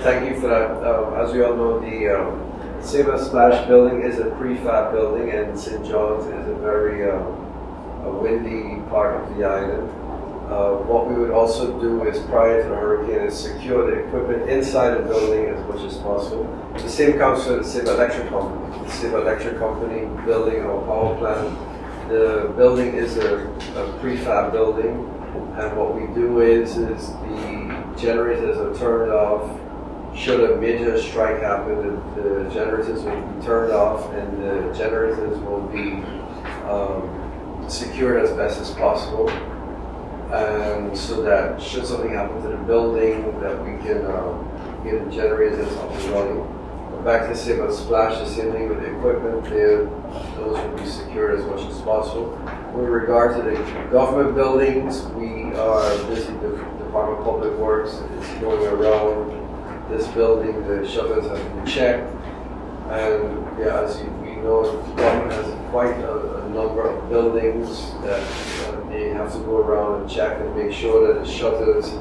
Thank you for that. As we all know, the Saba Splash building is a prefab building, and St. John's is a very windy part of the island. What we would also do is, prior to the hurricane, is secure the equipment inside the building as much as possible. The same comes to the Saba Electric Company. The Saba Electric Company building our power plant. The building is a prefab building, and what we do is the generators are turned off. Should a major strike happen, the generators will be turned off, and the generators will be secured as best as possible. And so that should something happen to the building, that we can get the generators up and running. Back to Saba Splash, the same thing with the equipment there, those will be secured as much as possible. With regard to the government buildings, we are busy, the Department of Public Works is going around this building, the shutters have been checked, and yeah, as we know, the government has quite a number of buildings that they have to go around and check and make sure that the shutters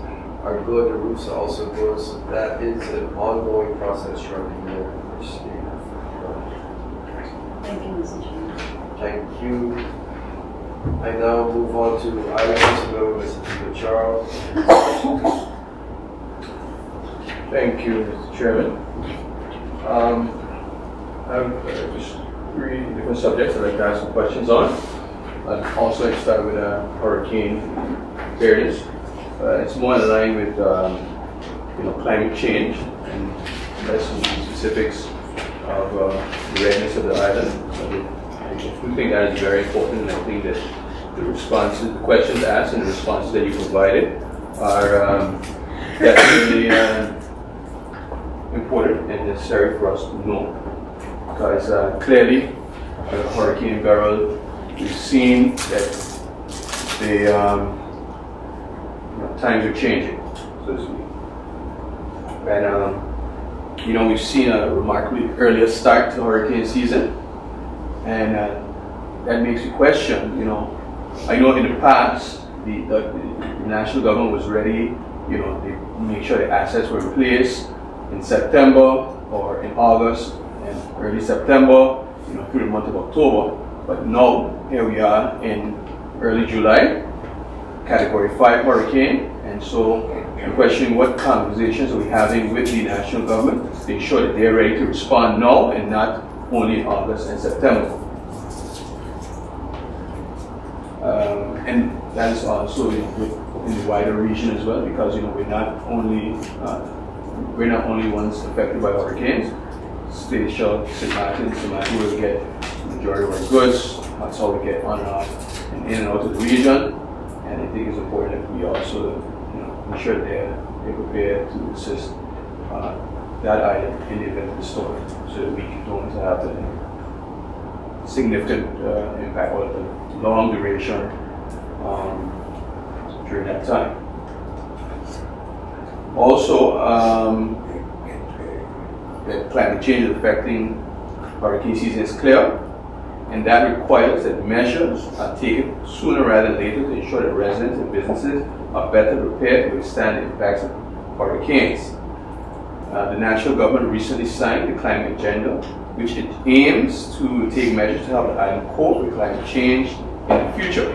are good, the roofs are also good, so that is an ongoing process throughout the year, which they have. Thank you, Mr. Chairman. Thank you. I now move on to Island Councilor Mr. Charles. Thank you, Mr. Chairman. I have just 3 different subjects I'd like to ask some questions on. I'd also like to start with hurricane preparedness. It's more in line with climate change, and less some specifics of the readiness of the island. I do think that is very important, and I think that the responses, the questions asked and the responses that you provided are definitely important and necessary for us to know. Because clearly, Hurricane Beryl, we've seen that the times are changing, so to speak. And we've seen a remarkably earlier start to the hurricane season, and that makes you question. I know in the past the national government was ready. They make sure the assets were in place in September or in August and early September, through the month of October. But now here we are in early July, Category 5 hurricane, and so I'm questioning what conversations are we having with the national government to ensure that they're ready to respond now and not only in August and September. And that is also in the wider region as well, because we're not only ones affected by hurricanes. St. Martin will get the majority of our goods. That's how we get on and off and in and out of the region. And I think it's important that we also ensure they're prepared to assist that island in the event of the storm, so that we don't have to significant impact or long duration during that time. Also, the climate change is affecting hurricane season is clear, and that requires that measures are taken sooner rather than later to ensure that residents and businesses are better prepared to withstand the impacts of hurricanes. The national government recently signed the climate agenda, which it aims to take measures to help the island cope with climate change in the future.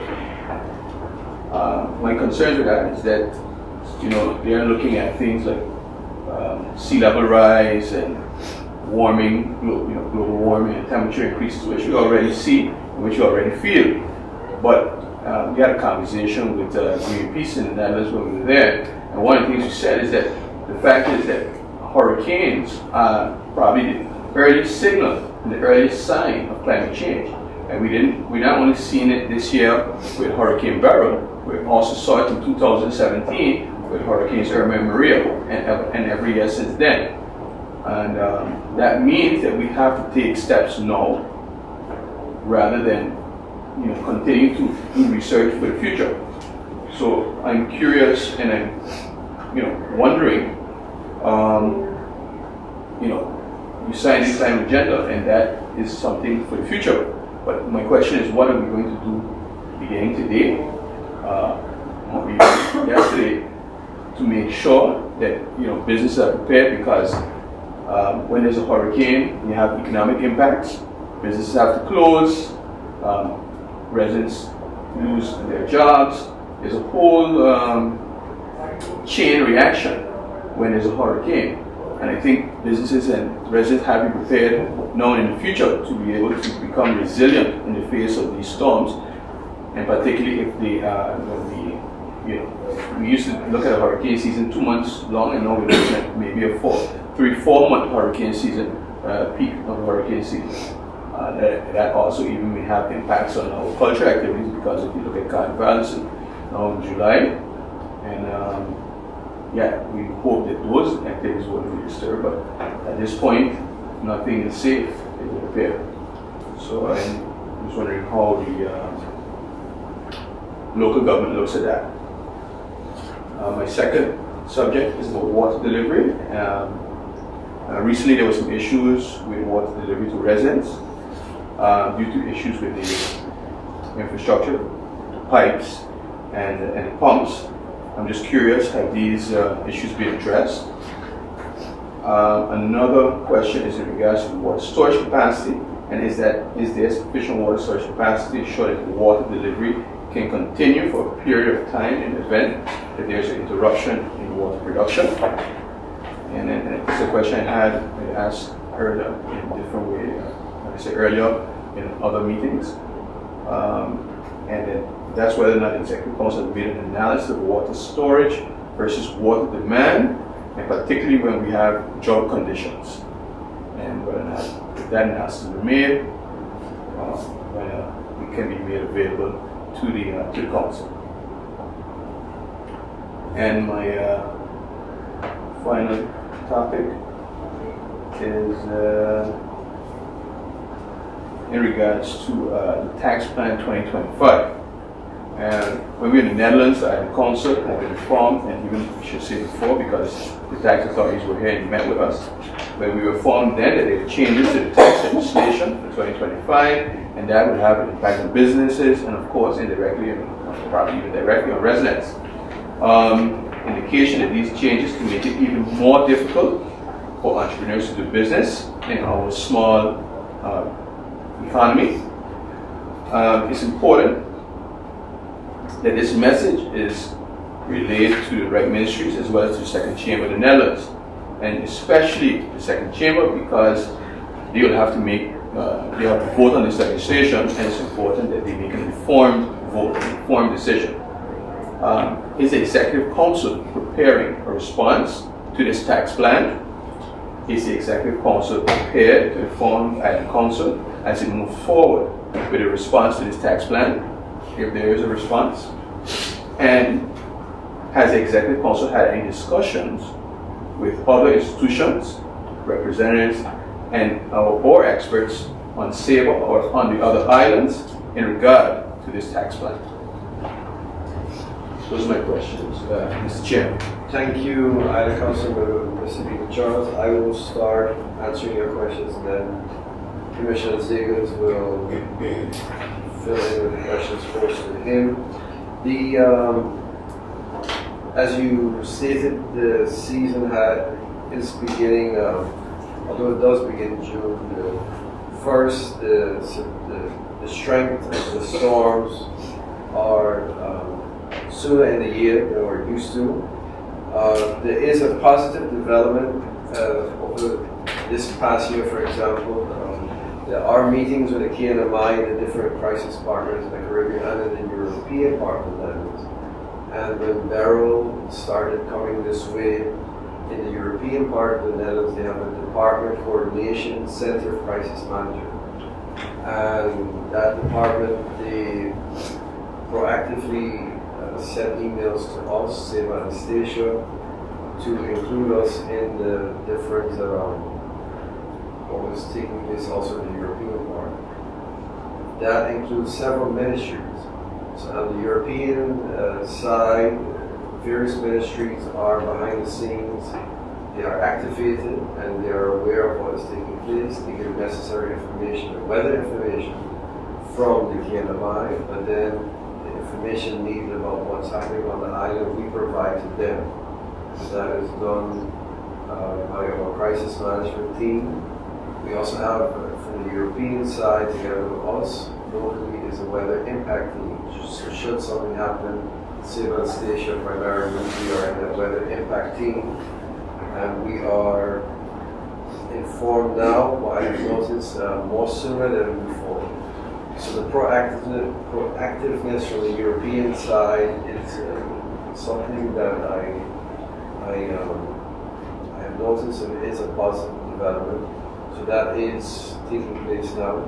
My concerns with that is that, they are looking at things like sea level rise and warming, global warming and temperature increases, which we already see, which we already feel. But we had a conversation with Greenpeace in the Netherlands when we were there, and one of the things we said is that the fact is that hurricanes are probably the earliest signal and the earliest sign of climate change. And we not only seen it this year with Hurricane Beryl, we also saw it in 2017 with Hurricanes Irma and Maria, and every year since then. And that means that we have to take steps now rather than continue to do research for the future. So I'm curious and I'm wondering, you signed this climate agenda and that is something for the future. But my question is, what are we going to do beginning today, or even yesterday, to make sure that businesses are prepared? Because when there's a hurricane, you have economic impacts. Businesses have to close. Residents lose their jobs. There's a whole chain reaction when there's a hurricane. And I think businesses and residents have to be prepared now in the future to be able to become resilient in the face of these storms, and particularly if we used to look at a hurricane season 2 months long, and now we're looking at maybe a 3-4 month hurricane season, peak of hurricane season. That also even may have impacts on our cultural activities, because if you look at carnivals now in July, and we hope that those activities won't be disturbed, but at this point, nothing is safe, it would appear. So I'm just wondering how the local government looks at that. My second subject is about water delivery. Recently there were some issues with water delivery to residents due to issues with the infrastructure, the pipes, and the pumps. I'm just curious, have these issues been addressed? Another question is in regards to water storage capacity, and is there sufficient water storage capacity to ensure that the water delivery can continue for a period of time in the event that there's an interruption in water production? And then it's a question I asked earlier in a different way, like I said earlier in other meetings. And then that's whether or not the Executive Council has made an analysis of water storage versus water demand, and particularly when we have drought conditions, and whether or not that analysis is made, when it can be made available to the Council. And my final topic is in regards to the tax plan 2025. And when we were in the Netherlands, the Council had been informed, and even we should say before, because the tax authorities were here and met with us. When we were informed then that there were changes to the tax legislation for 2025, and that would have an impact on businesses, and of course indirectly, and probably even directly on residents. Indication that these changes can make it even more difficult for entrepreneurs to do business in our small economy. It's important that this message is relayed to the right ministries as well as to the Second Chamber of the Netherlands, and especially the Second Chamber, because they will have to make they have to vote on this legislation, and it's important that they make an informed vote, an informed decision. Is the Executive Council preparing a response to this tax plan? Is the Executive Council prepared to inform the Island Council as it moves forward with a response to this tax plan, if there is a response? And has the Executive Council had any discussions with other institutions, representatives, and our board experts on Saba or on the other islands in regard to this tax plan? Those are my questions, Mr. Chairman. Thank you, Island Councilor Mr. Peter Charles. I will start answering your questions, and then Commissioner Zegers will fill in with the questions posed to him. As you stated, the season is beginning, although it does begin June. The strength of the storms are sooner in the year than we're used to. There is a positive development over this past year, for example. There are meetings with the KNMI and the different crisis partners in the Caribbean and in the European part of the Netherlands. And when Beryl started coming this way, in the European part of the Netherlands, they have a Department Coordination Center Crisis Manager. And that department, they proactively sent emails to us, Saba and Stacia, to include us in the different, what was taking place also in the European part. That includes several ministries. So on the European side, various ministries are behind the scenes. They are activated and they are aware of what is taking place. They get necessary information, weather information from the KNMI, but then the information needed about what's happening on the island, we provide to them. So that is done by our crisis management team. We also have, from the European side, together with us, locally is a weather impact team. So should something happen, Saba and Stacia primarily, we are in that weather impact team. And we are informed now, what I've noticed, more sooner than before. So the proactiveness from the European side is something that I have noticed, and it is a positive development. So that is taking place now.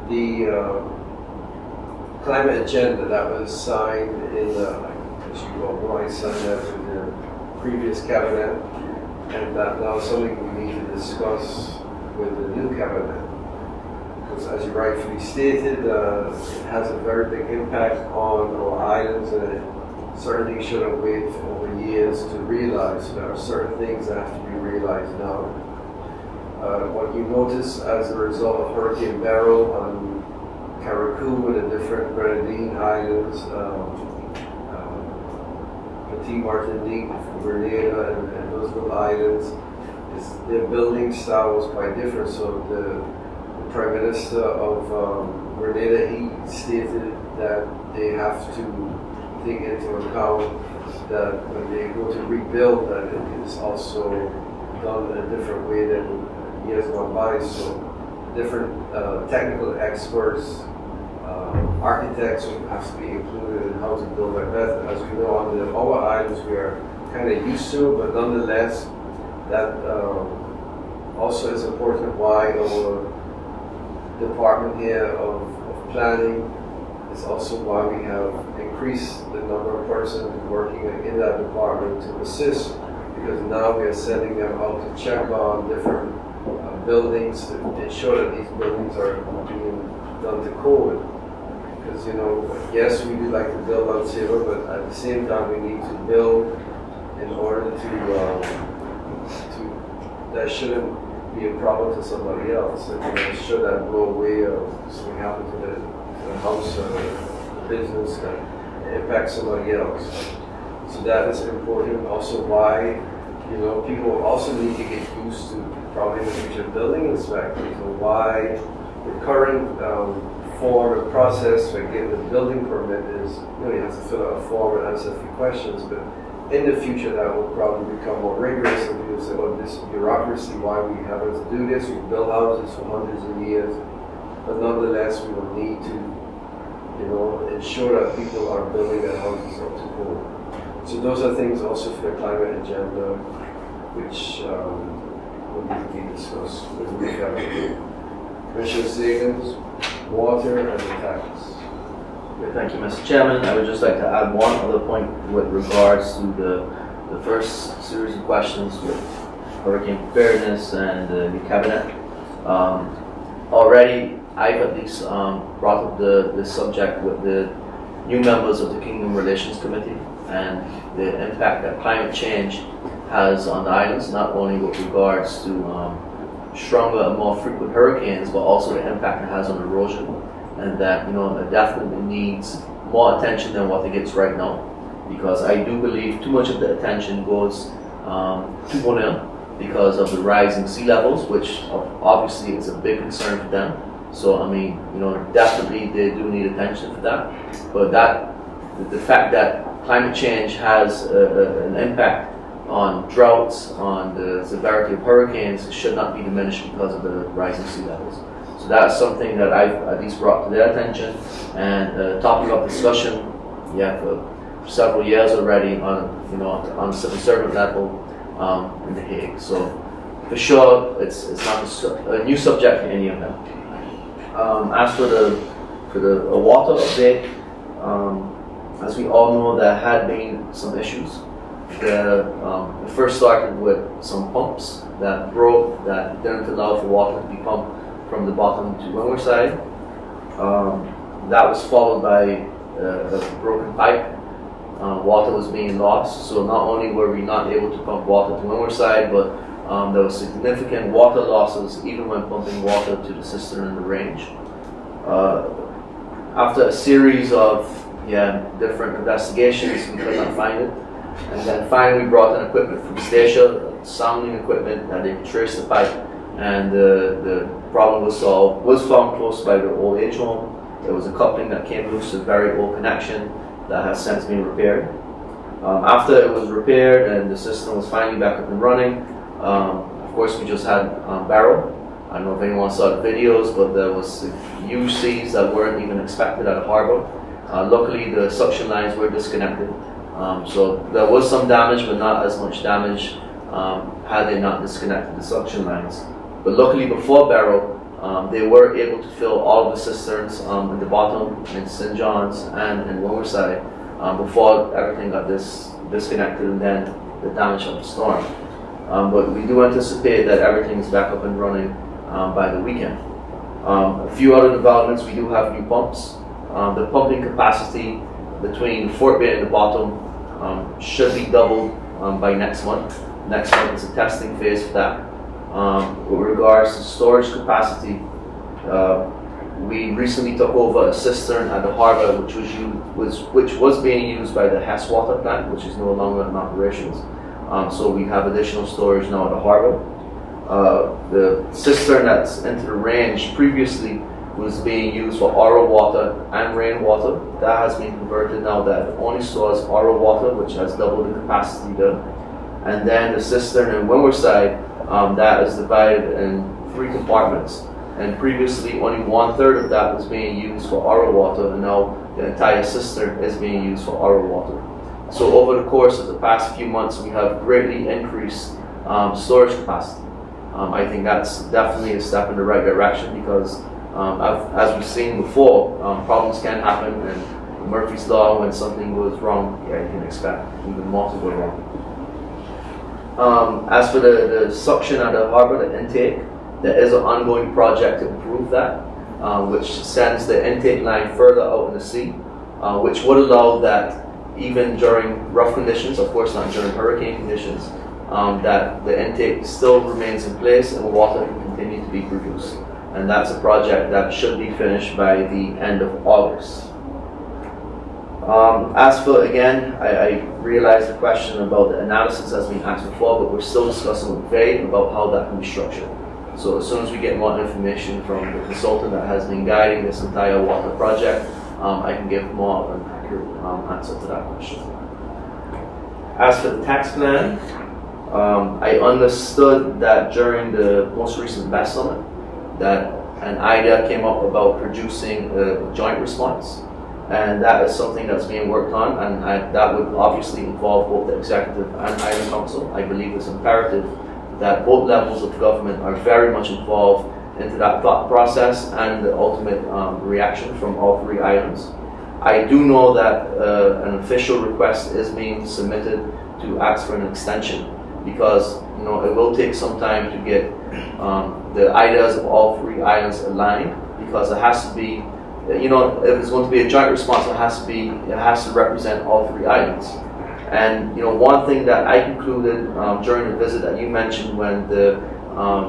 The climate agenda that was signed in, as you all know, I signed that with the previous cabinet, and that now is something we need to discuss with the new cabinet. Because as you rightfully stated, it has a very big impact on our islands, and it certainly shouldn't wait over years to realize. There are certain things that have to be realized now. What you notice as a result of Hurricane Beryl on Carriacou and the different Grenadine Islands, Petit Martinique, Grenada, and those little islands, their building style was quite different. So the Prime Minister of Grenada, he stated that they have to take into account that when they go to rebuild, that it is also done in a different way than years gone by. So different technical experts, architects will have to be included in how to build like that. As we know, on our islands we are kind of used to, but nonetheless, that also is important why our department here of planning is also why we have increased the number of persons working in that department to assist, because now we are sending them out to check on different buildings to ensure that these buildings are being done to code. Because, you know, yes, we do like to build on Saba, but at the same time we need to build in order to that shouldn't be a problem to somebody else. And should that blow away or something happen to the house or the business that impacts somebody else. So that is important. Also why, you know, people also need to get used to probably in the future building inspectors, and why the current form and process for getting the building permit is, you know, you have to fill out a form and answer a few questions, but in the future that will probably become more rigorous, and people say, well, this bureaucracy, why we having to do this? We build houses for hundreds of years, but nonetheless we will need to, you know, ensure that people are building their houses up to code. So those are things also for the climate agenda, which will need to be discussed with the new cabinet. Commissioner Zegers, water and the tax. Okay, thank you, Mr. Chairman. I would just like to add one other point with regards to the first series of questions with hurricane preparedness and the cabinet. already I've at least brought up the subject with the new members of the Kingdom Relations Committee and the impact that climate change has on the islands, not only with regards to stronger and more frequent hurricanes, but also the impact it has on erosion, and that it definitely needs more attention than what it gets right now, because I do believe too much of the attention goes to Bonil because of the rising sea levels, which obviously is a big concern for them. So I mean, definitely they do need attention for that. But the fact that climate change has an impact on droughts, on the severity of hurricanes, should not be diminished because of the rising sea levels. So that's something that I've at least brought to their attention, and topic of discussion, for several years already on the civil servant level in The Hague. So for sure, it's not a new subject for any of them. As for the water update, as we all know, there had been some issues. It first started with some pumps that broke, that didn't allow for water to be pumped from the bottom to Windward. That was followed by a broken pipe. Water was being lost, so not only were we not able to pump water to Windward, but there was significant water losses even when pumping water to the cistern in the range. After a series of different investigations, we could not find it. And then finally we brought in equipment from Stacia, sounding equipment, that they could trace the pipe, and the problem was solved. Was found close by the old age home. There was a coupling that came loose, a very old connection that has since been repaired. After it was repaired and the system was finally back up and running, of course we just had Barrow. I don't know if anyone saw the videos, but there was huge seas that weren't even expected at the harbor. Luckily the suction lines were disconnected. So there was some damage, but not as much damage had they not disconnected the suction lines. But luckily before Barrow, they were able to fill all of the cisterns in the bottom, in St. John's and in Windward, before everything got disconnected and then the damage of the storm. But we do anticipate that everything is back up and running by the weekend. A few other developments, we do have new pumps. The pumping capacity between Fort Bay and the bottom should be doubled by next month. Next month is a testing phase for that. With regards to storage capacity, we recently took over a cistern at the harbor, which was being used by the Hess water plant, which is no longer in operations. So we have additional storage now at the harbor. The cistern that's into the range previously was being used for RO water and rainwater. That has been converted now, that it only stores RO water, which has doubled the capacity there. And then the cistern in Windward that is divided in 3 compartments. And previously only 1/3 of that was being used for RO water, and now the entire cistern is being used for RO water. So over the course of the past few months, we have greatly increased storage capacity. I think that's definitely a step in the right direction, because as we've seen before, problems can happen, and Murphy's Law, when something goes wrong, you can expect even more to go wrong. As for the suction at the harbor, the intake, there is an ongoing project to improve that, which sends the intake line further out in the sea, which would allow that even during rough conditions, of course not during hurricane conditions, that the intake still remains in place and water can continue to be produced. And that's a project that should be finished by the end of August. As for, again, I realize the question about the analysis has been asked before, but we're still discussing with Vade about how that can be structured. So as soon as we get more information from the consultant that has been guiding this entire water project, I can give more of an accurate answer to that question. As for the tax plan, I understood that during the most recent BEST Summit, that an idea came up about producing a joint response. And that is something that's being worked on, and that would obviously involve both the executive and Island Council. I believe it's imperative that both levels of government are very much involved into that thought process and the ultimate reaction from all 3 islands. I do know that an official request is being submitted to ask for an extension, because it will take some time to get the ideas of all three islands align, because it has to be, if it's going to be a joint response, it has to represent all three islands. And one thing that I concluded during the visit that you mentioned when the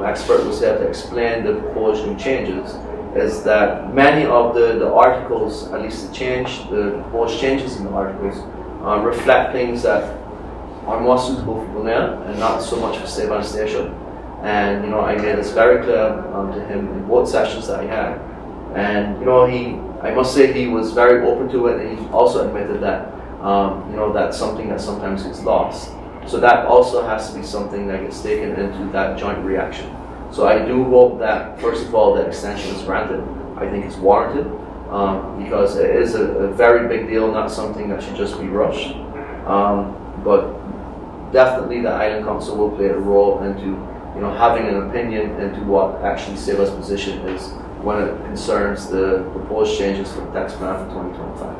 expert was there to explain the proposed new changes is that many of the articles, at least the proposed changes in the articles, reflect things that are more suitable for Bonaire and not so much for Saba and Statia. And I made this very clear to him in both sessions that I had. And I must say he was very open to it, and he also admitted that that's something that sometimes gets lost. So that also has to be something that gets taken into that joint reaction. So I do hope that, first of all, the extension is granted. I think it's warranted, because it is a very big deal, not something that should just be rushed. But definitely the Island Council will play a role into having an opinion into what actually Saba's position is when it concerns the proposed changes for the tax plan for 2025.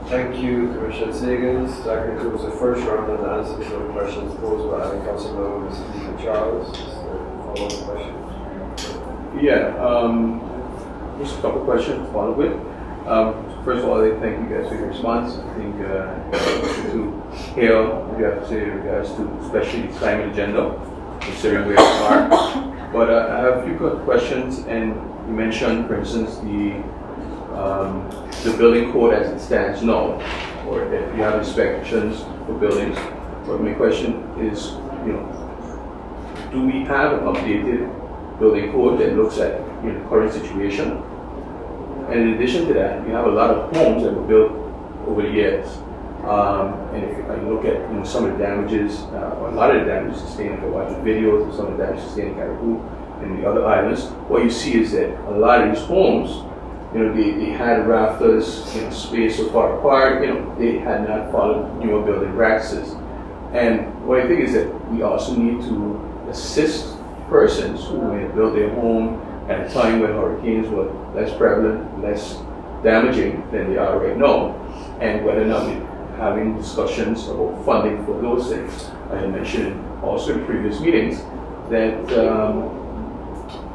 Thank you, Commissioner Sagans. That concludes the first round of answers to the questions posed by Island Council Member Mr. Peter Charles. Follow-up question. Yeah, just a couple questions to follow with. First of all, I thank you guys for your response. I think to hear what you have to say in regards to especially the climate agenda, considering where we are. But I have a few quick questions, and you mentioned, for instance, the building code as it stands now, or if you have inspections for buildings. But my question is, do we have an updated building code that looks at the current situation? And in addition to that, you have a lot of homes that were built over the years. And if I look at some of the damages, a lot of the damages sustained, if I watch the videos of some of the damage sustained in Caribou and the other islands, what you see is that a lot of these homes, they had rafters spaced so far apart, they had not followed newer building practices. And what I think is that we also need to assist persons who may have built their home at a time when hurricanes were less prevalent, less damaging than they are right now, and whether or not we're having discussions about funding for those things. I had mentioned also in previous meetings that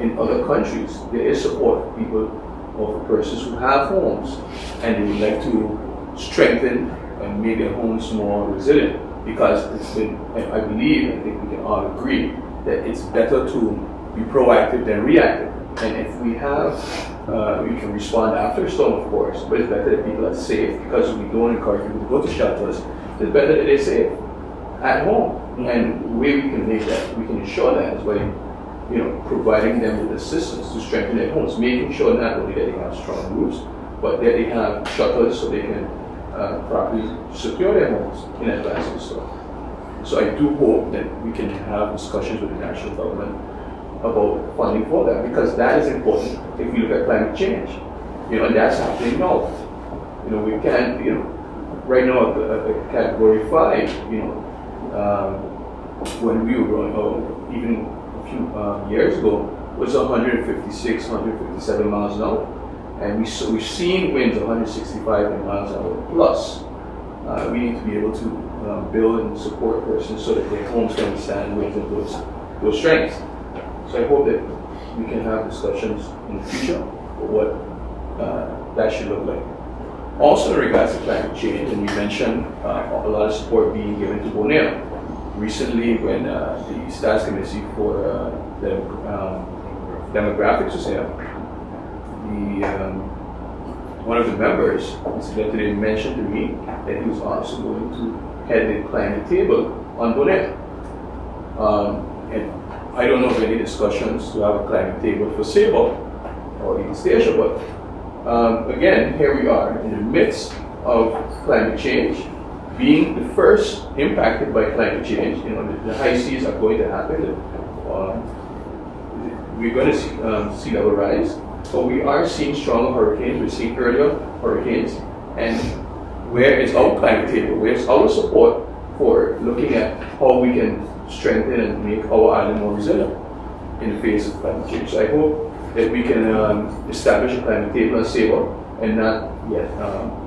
in other countries there is support for people or for persons who have homes and they would like to strengthen and make their homes more resilient, because it's been, I believe, I think we can all agree that it's better to be proactive than reactive. And if we have, we can respond after a storm, of course, but it's better that people are safe, because we don't encourage people to go to shelters. It's better that they're safe at home. And the way we can make that, we can ensure that is by, providing them with assistance to strengthen their homes, making sure not only that they have strong roofs, but that they have shutters so they can properly secure their homes in advance of the storm. So I do hope that we can have discussions with the national government about funding for that, because that is important if we look at climate change, and that's happening now. We can't, right now a category 5, when we were growing up, even a few years ago, was 156, 157 miles an hour, and we've seen winds 165 miles an hour plus. We need to be able to build and support persons so that their homes can withstand winds of those strengths. So I hope that we can have discussions in the future of what that should look like. Also in regards to climate change, and we mentioned a lot of support being given to Bonaire. Recently, when the Stats Committee for the Demographics was here, one of the members, Mr. Deputy, mentioned to me that he was also going to head the climate table on Bonaire. And I don't know of any discussions to have a climate table for Saba or even Statia, but again, here we are in the midst of climate change, being the first impacted by climate change. The high seas are going to happen. We're going to see sea level rise, but we are seeing stronger hurricanes. We're seeing earlier hurricanes. And where is our climate table? Where's our support for looking at how we can strengthen and make our island more resilient in the face of climate change? So I hope that we can establish a climate table on Saba, and not yet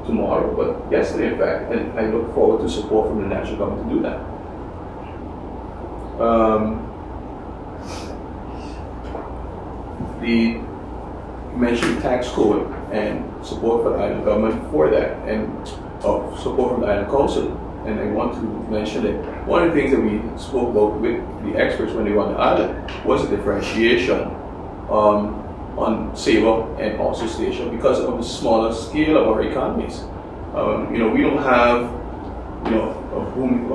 tomorrow, but yesterday in fact, and I look forward to support from the national government to do that. The mentioned tax code and support for the island government for that, and support from the island council. And I want to mention that one of the things that we spoke about with the experts when they were on the island was the differentiation on Saba and also Station because of the smaller scale of our economies. We don't have, a boom,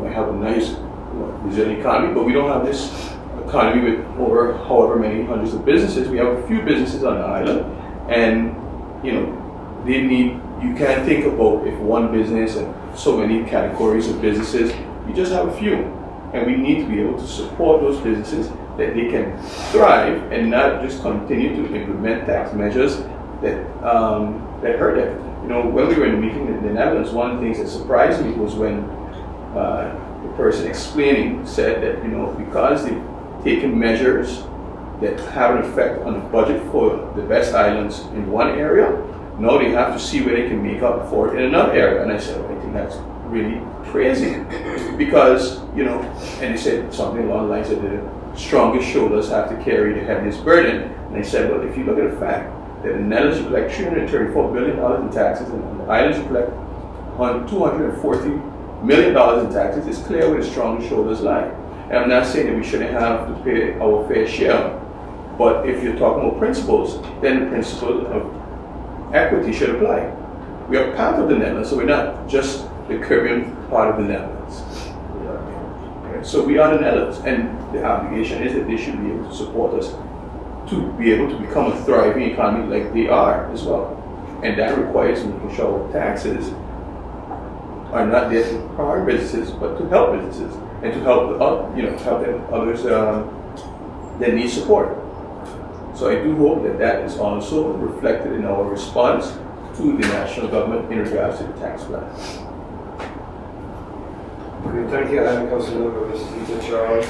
we have a nice, resilient economy, but we don't have this economy with over however many hundreds of businesses. We have a few businesses on the island, and you can't think about if one business and so many categories of businesses. You just have a few, and we need to be able to support those businesses that they can thrive and not just continue to implement tax measures that hurt them. When we were in a meeting in the Netherlands, one of the things that surprised me was when the person explaining said that because they've taken measures that have an effect on the budget for the best islands in one area, now they have to see where they can make up for it in another area. And I said, I think that's really crazy because, and they said something along the lines that the strongest shoulders have to carry the heaviest burden. And they said, well, if you look at the fact that in the Netherlands you collect $334 billion in taxes, and on the islands you collect $240 million in taxes, it's clear where the strongest shoulders lie. And I'm not saying that we shouldn't have to pay our fair share, but if you're talking about principles, then the principle of equity should apply. We are part of the Netherlands, so we're not just the Caribbean part of the Netherlands. So we are the Netherlands, and the obligation is that they should be able to support us to be able to become a thriving economy like they are as well. And that requires making sure our taxes are not there to harm businesses, but to help businesses and to help others that need support. So I do hope that is also reflected in our response to the national government in regards to the tax plan. Okay, thank you, Island Councilmember Mr. Peter Charles.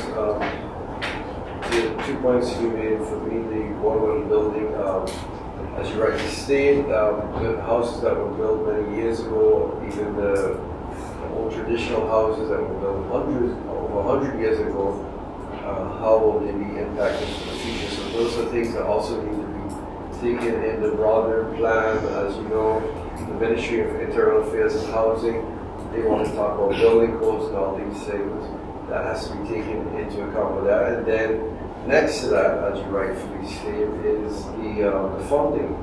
The 2 points you made for me, the water building, as you rightly stated, the houses that were built many years ago, even the old traditional houses that were built over 100 years ago, how will they be impacted in the future? So those are things that also need to be taken in the broader plan. As you know, the Ministry of Internal Affairs and Housing, they want to talk about building codes and all these things. That has to be taken into account with that. And then next to that, as you rightfully stated, is the funding.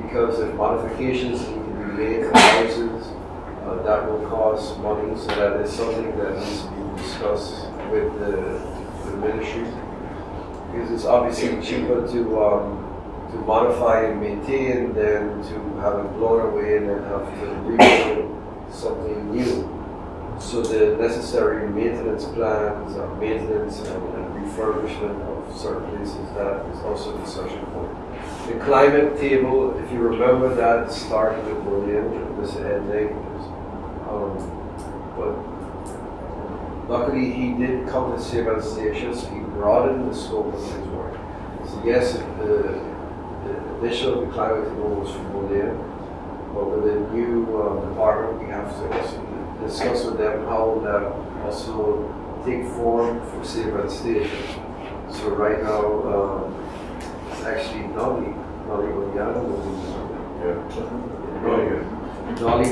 Because if modifications need to be made to houses, that will cost money. So that is something that needs to be discussed with the ministry. Because it's obviously cheaper to modify and maintain than to have it blown away and then have to rebuild something new. So the necessary maintenance plans, maintenance and refurbishment of certain places, that is also a discussion point. The climate table, if you remember, that started with William, Mr. Edley, but luckily he did come to Saba Station, so he broadened the scope of his work. So yes, the initial climate table was from William, but with the new department, we have to also discuss with them how that also take form for Saba Station. So right now, it's actually Nolly Odiano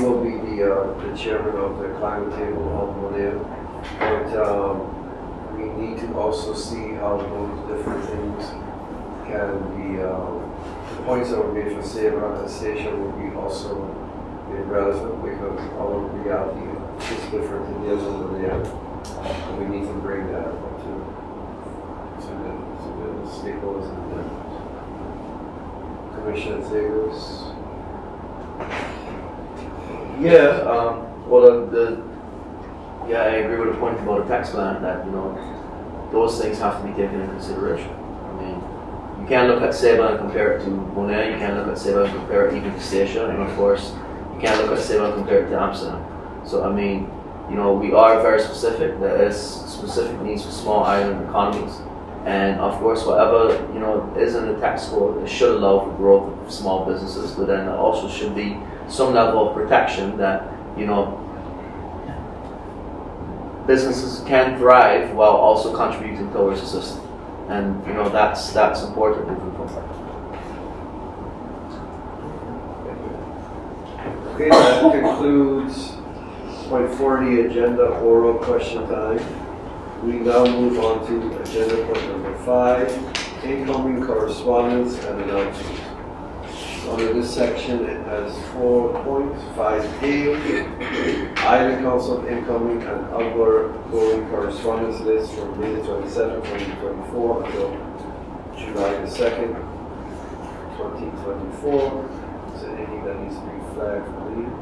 will be the chairman of the climate table of Monet. But we need to also see how those different things can be, the points that were made for Saba Station will be also relevant because our reality is different than theirs over there. And we need to bring that up to the stakeholders and the Commissioner Zegos. I agree with the point about the tax plan that, those things have to be taken into consideration. I mean, you can't look at Saba and compare it to Monet, you can't look at Saba and compare it even to Station, and of course, you can't look at Saba and compare it to Amsterdam. So, I mean, we are very specific. There is specific needs for small island economies. And of course, whatever, is in the tax code, it should allow for growth of small businesses, but then there also should be some level of protection that, businesses can thrive while also contributing towards the system. And that's important moving forward. Okay, that concludes point 40, agenda oral question time. We now move on to agenda point number 5, incoming correspondence and announcements. Under this section, it has 4 points. 5A, Island Council incoming and outgoing correspondence list from May 27, 2024 until July the 2nd, 2024. Is there anything that needs to be flagged for these?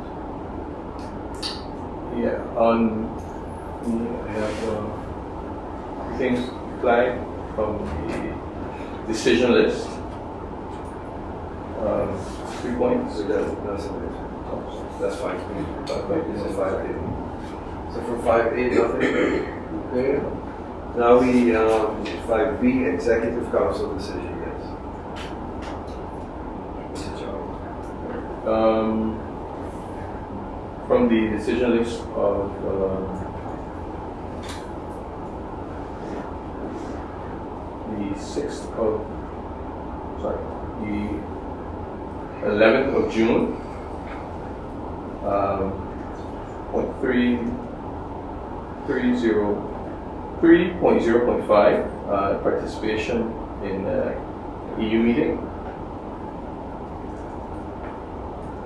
Yeah, I have things flagged from the decision list. 3 points. So that's amazing. That's fine. This is 5A. So for 5A, nothing. Okay. Now we 5B, Executive Council decision. Yes. Mr. Charles. From the decision list of the 6th of, the 11th of June, point 3.0.5, participation in EU meeting,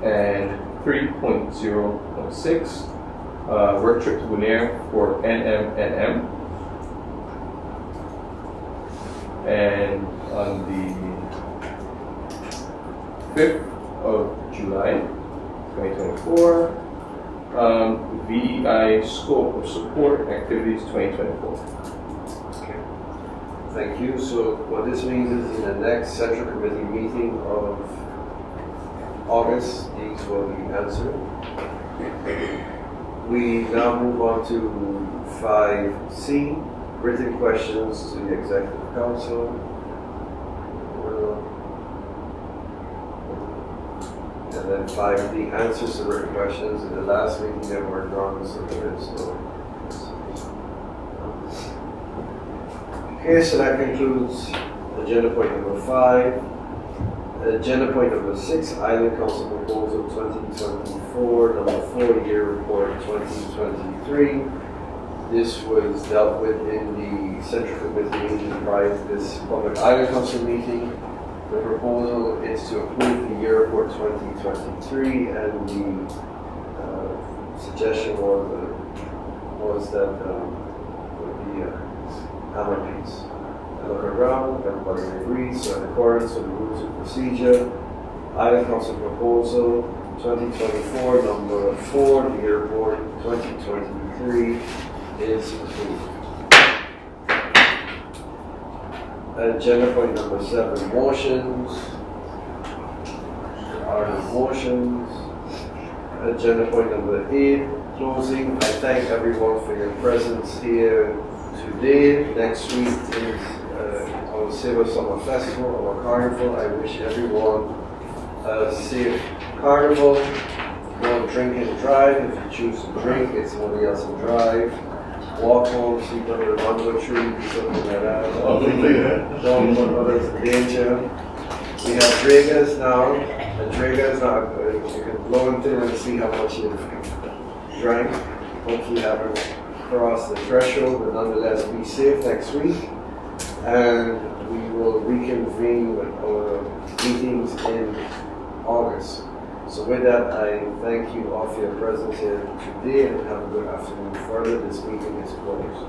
and 3.0.6, work trip to Bonaire for NMNM, and on the 5th of July 2024, VEI scope of support activities 2024. Okay. Thank you. So what this means is in the next Central Committee meeting of August, these will be answered. We now move on to 5C, written questions to the Executive Council. And then 5D, answers to written questions. In the last meeting, there were none submitted, so. Okay, so that concludes agenda point number 5. Agenda point number 6, Island Council Proposal 2024, number 4-year report 2023. This was dealt with in the Central Committee meeting prior to this Public Island Council meeting. The proposal is to approve the year report 2023, and the suggestion was that would be a hammer piece. I look around, everybody agrees, so in accordance with the rules of procedure, Island Council Proposal 2024, number 4, the year report 2023 is approved. Agenda point number 7, motions. There are no motions. Agenda point number 8, closing. I thank everyone for your presence here today. Next week is our Saba Summer Festival, our carnival. I wish everyone a safe carnival. Don't drink and drive. If you choose to drink, it's somebody else to drive. Walk home, sleep under the mango tree, something like that. Don't put others in danger. We have Dragas now. And Dragas now, you can blow into and see how much you've drank. Hopefully you haven't crossed the threshold, but nonetheless be safe next week. And we will reconvene with our meetings in August. So with that, I thank you all for your presence here today and have a good afternoon further. This meeting is closed.